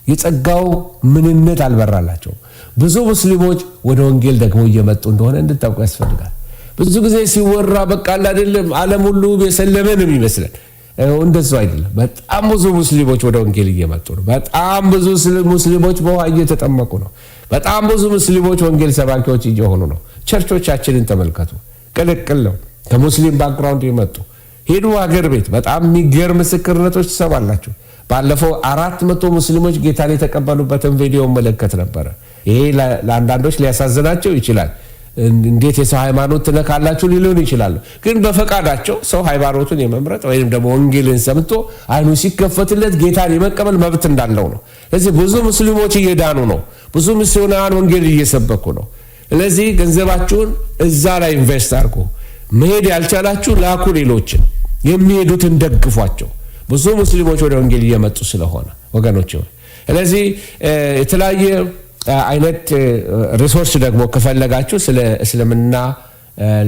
የጸጋው ምንነት አልበራላቸው። ብዙ ሙስሊሞች ወደ ወንጌል ደግሞ እየመጡ እንደሆነ እንድታውቁ ያስፈልጋል። ብዙ ጊዜ ሲወራ በቃ አይደለም ዓለም ሁሉ የሰለመ ነው የሚመስለን። እንደዛ አይደለም። በጣም ብዙ ሙስሊሞች ወደ ወንጌል እየመጡ ነው። በጣም ብዙ ሙስሊሞች በውሃ እየተጠመቁ ነው። በጣም ብዙ ሙስሊሞች ወንጌል ሰባኪዎች እየሆኑ ነው። ቸርቾቻችንን ተመልከቱ። ቅልቅል ነው። ከሙስሊም ባክግራውንድ የመጡ ሄዱ ሀገር ቤት በጣም የሚገርም ምስክርነቶች ትሰማላችሁ። ባለፈው 400 ሙስሊሞች ጌታን የተቀበሉበትን ቪዲዮ መለከት ነበረ። ይሄ ለአንዳንዶች ሊያሳዝናቸው ይችላል። እንዴት የሰው ሃይማኖት ትነካላችሁ ሊሉን ይችላሉ። ግን በፈቃዳቸው ሰው ሃይማኖቱን የመምረጥ ወይም ደግሞ ወንጌልን ሰምቶ አይኑ ሲከፈትለት ጌታን የመቀበል መብት እንዳለው ነው። ስለዚህ ብዙ ሙስሊሞች እየዳኑ ነው። ብዙ ሚስዮናውያን ወንጌል እየሰበኩ ነው። ስለዚህ ገንዘባችሁን እዛ ላይ ኢንቨስት አድርጉ። መሄድ ያልቻላችሁ ላኩ፣ ሌሎችን የሚሄዱትን ደግፏቸው። ብዙ ሙስሊሞች ወደ ወንጌል እየመጡ ስለሆነ ወገኖች። ስለዚህ የተለያየ አይነት ሪሶርስ ደግሞ ከፈለጋችሁ ስለ እስልምና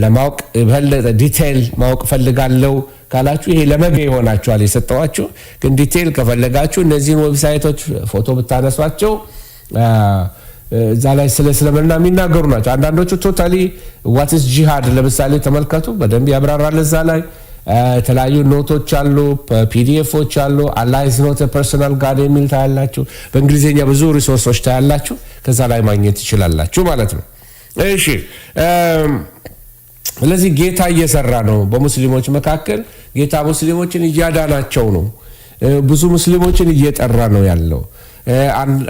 ለማወቅ በለጠ ዲቴይል ማወቅ ፈልጋለሁ ካላችሁ ይሄ ለመገ ይሆናችኋል የሰጠዋችሁ። ግን ዲቴይል ከፈለጋችሁ እነዚህን ዌብሳይቶች ፎቶ ብታነሷቸው እዛ ላይ ስለ እስልምና የሚናገሩ ናቸው። አንዳንዶቹ ቶታሊ ዋትስ ጂሃድ ለምሳሌ ተመልከቱ፣ በደንብ ያብራራል። እዛ ላይ የተለያዩ ኖቶች አሉ፣ ፒዲኤፎች አሉ። አላህ ኢዝ ኖት ፐርሰናል ጋድ የሚል ታያላችሁ። በእንግሊዝኛ ብዙ ሪሶርሶች ታያላችሁ። ከዛ ላይ ማግኘት ትችላላችሁ ማለት ነው። እሺ፣ ስለዚህ ጌታ እየሰራ ነው በሙስሊሞች መካከል። ጌታ ሙስሊሞችን እያዳናቸው ነው። ብዙ ሙስሊሞችን እየጠራ ነው ያለው።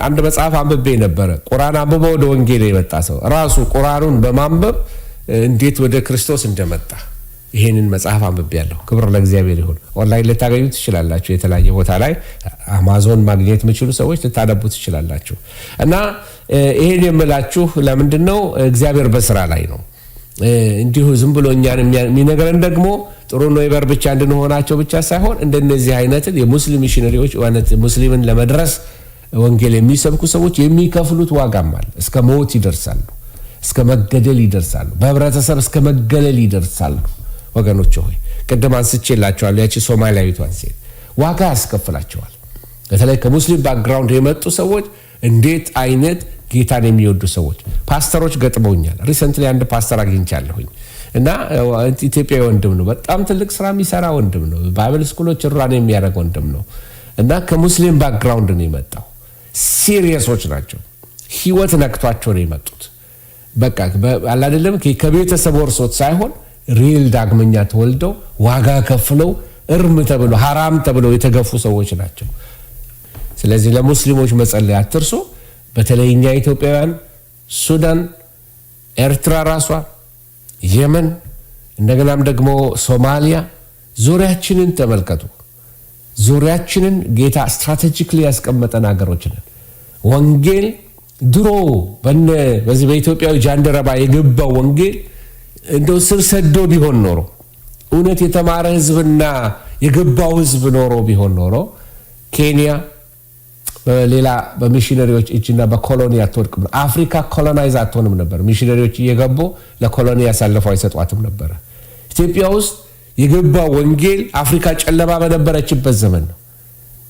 አንድ መጽሐፍ አንብቤ ነበረ። ቁርአን አንብቦ ወደ ወንጌል የመጣ ሰው ራሱ ቁርአኑን በማንበብ እንዴት ወደ ክርስቶስ እንደመጣ ይሄንን መጽሐፍ አንብቤ ያለሁ። ክብር ለእግዚአብሔር ይሁን። ኦንላይን ልታገኙ ትችላላችሁ። የተለያየ ቦታ ላይ አማዞን ማግኘት የምችሉ ሰዎች ልታነቡ ትችላላችሁ። እና ይሄን የምላችሁ ለምንድን ነው? እግዚአብሔር በስራ ላይ ነው። እንዲሁ ዝም ብሎ እኛን የሚነገረን ደግሞ ጥሩ ነው ይበር ብቻ እንድንሆናቸው ብቻ ሳይሆን እንደነዚህ አይነትን የሙስሊም ሚሽነሪዎች ሙስሊምን ለመድረስ ወንጌል የሚሰብኩ ሰዎች የሚከፍሉት ዋጋም አለ። እስከ ሞት ይደርሳሉ፣ እስከ መገደል ይደርሳሉ፣ በህብረተሰብ እስከ መገለል ይደርሳሉ። ወገኖች ሆይ ቅድም አንስቼላቸዋለሁ። ያቺ ሶማሊያዊቷን ሴት ዋጋ ያስከፍላቸዋል። በተለይ ከሙስሊም ባክግራውንድ የመጡ ሰዎች እንዴት አይነት ጌታን የሚወዱ ሰዎች ፓስተሮች ገጥመውኛል። ሪሰንትሊ አንድ ፓስተር አግኝቻለሁኝ እና ኢትዮጵያዊ ወንድም ነው። በጣም ትልቅ ስራ የሚሰራ ወንድም ነው። ባይብል ስኩሎች ራን የሚያደርግ ወንድም ነው እና ከሙስሊም ባክግራውንድ ነው የመጣው። ሲሪየሶች ናቸው። ህይወት ነክቷቸው ነው የመጡት። በቃ አላደለም ከቤተሰብ ወርሶት ሳይሆን ሪል ዳግመኛ ተወልደው ዋጋ ከፍለው እርም ተብሎ ሐራም ተብለው የተገፉ ሰዎች ናቸው። ስለዚህ ለሙስሊሞች መጸለይ አትርሱ። በተለይ እኛ ኢትዮጵያውያን ሱዳን፣ ኤርትራ ራሷ፣ የመን እንደገናም ደግሞ ሶማሊያ ዙሪያችንን ተመልከቱ። ዙሪያችንን ጌታ ስትራቴጂክሊ ያስቀመጠን ሀገሮች ነን። ወንጌል ድሮ በዚህ በኢትዮጵያዊ ጃንደረባ የገባው ወንጌል እንደው ስር ሰዶ ቢሆን ኖሮ እውነት የተማረ ህዝብና የገባው ህዝብ ኖሮ ቢሆን ኖሮ ኬንያ ሌላ በሚሽነሪዎች እጅና በኮሎኒ አትወድቅም። አፍሪካ ኮሎናይዝ አትሆንም ነበር። ሚሽነሪዎች እየገቡ ለኮሎኒ ያሳልፈው አይሰጧትም ነበር። ኢትዮጵያ ውስጥ የገባው ወንጌል አፍሪካ ጨለማ በነበረችበት ዘመን ነው።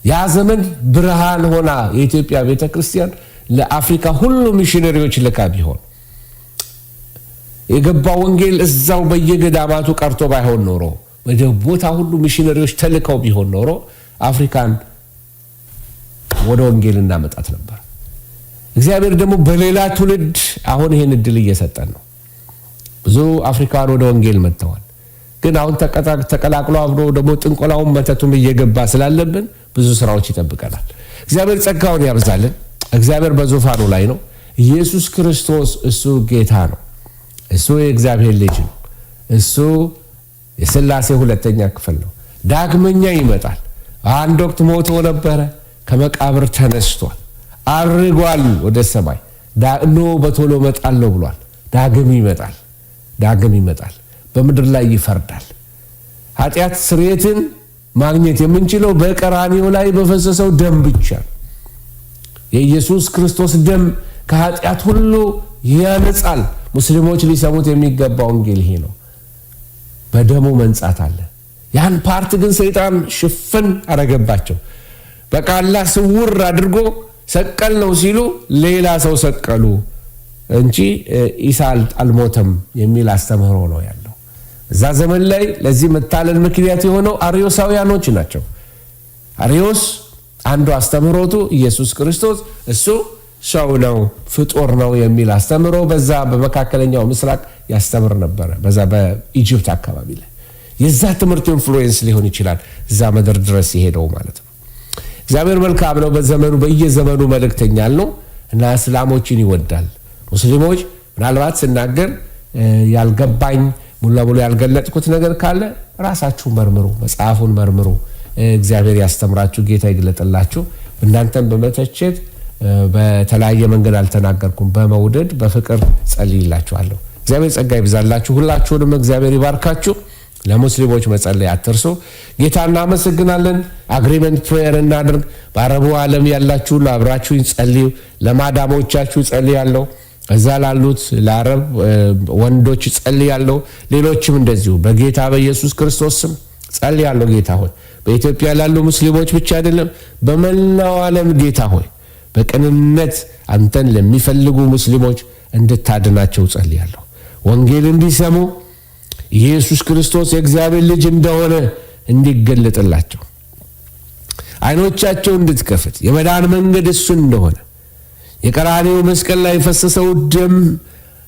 ያ ዘመን ብርሃን ሆና የኢትዮጵያ ቤተክርስቲያን ለአፍሪካ ሁሉ ሚሽነሪዎች ልካ ቢሆን የገባው ወንጌል እዛው በየገዳማቱ ቀርቶ ባይሆን ኖሮ ወደ ቦታ ሁሉ ሚሽነሪዎች ተልከው ቢሆን ኖሮ አፍሪካን ወደ ወንጌል እናመጣት ነበር። እግዚአብሔር ደግሞ በሌላ ትውልድ አሁን ይሄን እድል እየሰጠን ነው። ብዙ አፍሪካውያን ወደ ወንጌል መጥተዋል። ግን አሁን ተቀላቅሎ አብሮ ደግሞ ጥንቆላውን መተቱም እየገባ ስላለብን ብዙ ስራዎች ይጠብቀናል። እግዚአብሔር ጸጋውን ያብዛልን። እግዚአብሔር በዙፋኑ ላይ ነው። ኢየሱስ ክርስቶስ እሱ ጌታ ነው። እሱ የእግዚአብሔር ልጅ ነው። እሱ የሥላሴ ሁለተኛ ክፍል ነው። ዳግመኛ ይመጣል። አንድ ወቅት ሞቶ ነበረ፣ ከመቃብር ተነስቷል፣ አርጓል ወደ ሰማይ። ዳግሞ በቶሎ እመጣለሁ ብሏል። ዳግም ይመጣል። በምድር ላይ ይፈርዳል። ኃጢአት ስርየትን ማግኘት የምንችለው በቀራንዮ ላይ በፈሰሰው ደም ብቻ ነው። የኢየሱስ ክርስቶስ ደም ከኃጢአት ሁሉ ያነጻል። ሙስሊሞች ሊሰሙት የሚገባ ወንጌል ይሄ ነው። በደሙ መንጻት አለ። ያን ፓርት ግን ሰይጣን ሽፍን አረገባቸው። በቃ አላህ ስውር አድርጎ ሰቀል ነው ሲሉ ሌላ ሰው ሰቀሉ እንጂ ኢሳ አልሞተም የሚል አስተምህሮ ነው ያለው። እዛ ዘመን ላይ ለዚህ መታለል ምክንያት የሆነው አርዮሳውያኖች ናቸው። አርዮስ አንዱ አስተምህሮቱ ኢየሱስ ክርስቶስ እሱ ሰው ነው፣ ፍጡር ነው የሚል አስተምህሮ በዛ በመካከለኛው ምስራቅ ያስተምር ነበረ። በዛ በኢጂፕት አካባቢ ላይ የዛ ትምህርት ኢንፍሉዌንስ ሊሆን ይችላል እዛ ምድር ድረስ የሄደው ማለት ነው። እግዚአብሔር መልካም ነው። በየዘመኑ መልእክተኛ ነው እና እስላሞችን ይወዳል። ሙስሊሞች ምናልባት ስናገር ያልገባኝ ሙሉ ለሙሉ ያልገለጥኩት ነገር ካለ ራሳችሁ መርምሩ፣ መጽሐፉን መርምሩ። እግዚአብሔር ያስተምራችሁ፣ ጌታ ይግለጥላችሁ። እናንተም በመተቸት በተለያየ መንገድ አልተናገርኩም። በመውደድ በፍቅር ጸልይላችኋለሁ። እግዚአብሔር ጸጋ ይብዛላችሁ። ሁላችሁንም እግዚአብሔር ይባርካችሁ። ለሙስሊሞች መጸለይ አትርሱ። ጌታ እናመሰግናለን። አግሪመንት ፕሬየር እናድርግ። በአረቡ ዓለም ያላችሁ አብራችሁ ጸልዩ። ለማዳሞቻችሁ ጸልያለሁ። እዛ ላሉት ለአረብ ወንዶች ጸልያለሁ። ሌሎችም እንደዚሁ በጌታ በኢየሱስ ክርስቶስ ስም ጸልያለሁ። ጌታ ሆይ በኢትዮጵያ ላሉ ሙስሊሞች ብቻ አይደለም፣ በመላው ዓለም ጌታ ሆይ በቅንነት አንተን ለሚፈልጉ ሙስሊሞች እንድታድናቸው ጸልያለሁ። ወንጌል እንዲሰሙ ኢየሱስ ክርስቶስ የእግዚአብሔር ልጅ እንደሆነ እንዲገለጥላቸው አይኖቻቸው እንድትከፍት የመዳን መንገድ እሱ እንደሆነ የቀራንዮ መስቀል ላይ የፈሰሰው ደም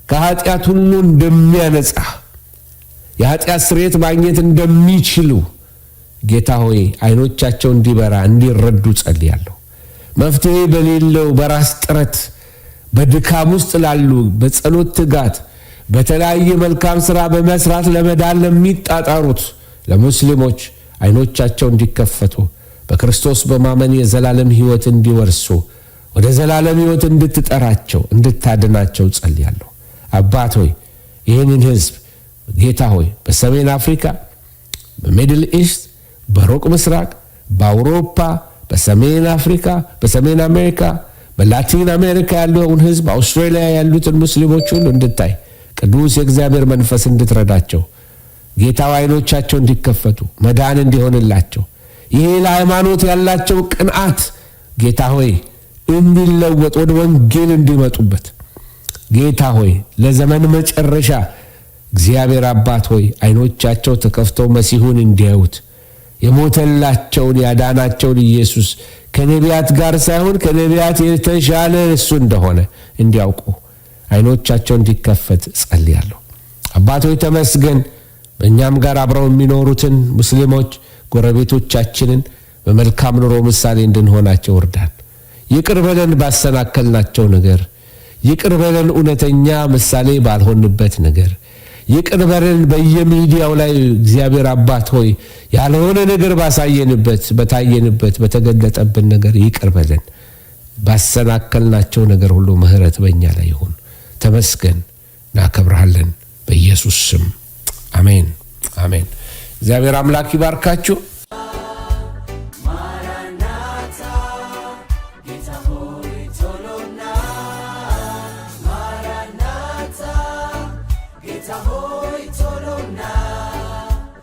ከኃጢአት ሁሉ እንደሚያነጻ የኃጢአት ስርየት ማግኘት እንደሚችሉ ጌታ ሆይ አይኖቻቸው እንዲበራ እንዲረዱ ጸልያለሁ። መፍትሄ በሌለው በራስ ጥረት በድካም ውስጥ ላሉ በጸሎት ትጋት በተለያየ መልካም ሥራ በመስራት ለመዳን ለሚጣጣሩት ለሙስሊሞች አይኖቻቸው እንዲከፈቱ በክርስቶስ በማመን የዘላለም ሕይወት እንዲወርሱ ወደ ዘላለም ሕይወት እንድትጠራቸው እንድታድናቸው ጸልያለሁ። አባት ሆይ ይህንን ሕዝብ ጌታ ሆይ በሰሜን አፍሪካ፣ በሚድል ኢስት፣ በሩቅ ምስራቅ፣ በአውሮፓ፣ በሰሜን አፍሪካ፣ በሰሜን አሜሪካ፣ በላቲን አሜሪካ ያለውን ሕዝብ አውስትራሊያ ያሉትን ሙስሊሞች ሁሉ እንድታይ ቅዱስ የእግዚአብሔር መንፈስ እንድትረዳቸው ጌታ አይኖቻቸው እንዲከፈቱ መዳን እንዲሆንላቸው ይሄ ለሃይማኖት ያላቸው ቅንዓት ጌታ ሆይ እንዲለወጥ ወደ ወንጌል እንዲመጡበት ጌታ ሆይ ለዘመን መጨረሻ እግዚአብሔር አባት ሆይ አይኖቻቸው ተከፍተው መሲሁን እንዲያዩት የሞተላቸውን ያዳናቸውን ኢየሱስ ከነቢያት ጋር ሳይሆን ከነቢያት የተሻለ እሱ እንደሆነ እንዲያውቁ አይኖቻቸው እንዲከፈት ጸልያለሁ። አባት ሆይ ተመስገን። በእኛም ጋር አብረው የሚኖሩትን ሙስሊሞች ጎረቤቶቻችንን በመልካም ኑሮ ምሳሌ እንድንሆናቸው እርዳን። ይቅር በለን ባሰናከልናቸው ነገር፣ ይቅር በለን እውነተኛ ምሳሌ ባልሆንበት ነገር፣ ይቅር በለን በየሚዲያው ላይ እግዚአብሔር አባት ሆይ ያልሆነ ነገር ባሳየንበት በታየንበት በተገለጠብን ነገር ይቅር በለን። ባሰናከልናቸው ነገር ሁሉ ምህረት በእኛ ላይ ይሁን። ተመስገን። እናከብርሃለን በኢየሱስ ስም አሜን አሜን። እግዚአብሔር አምላክ ይባርካችሁ። Maranatha, Gita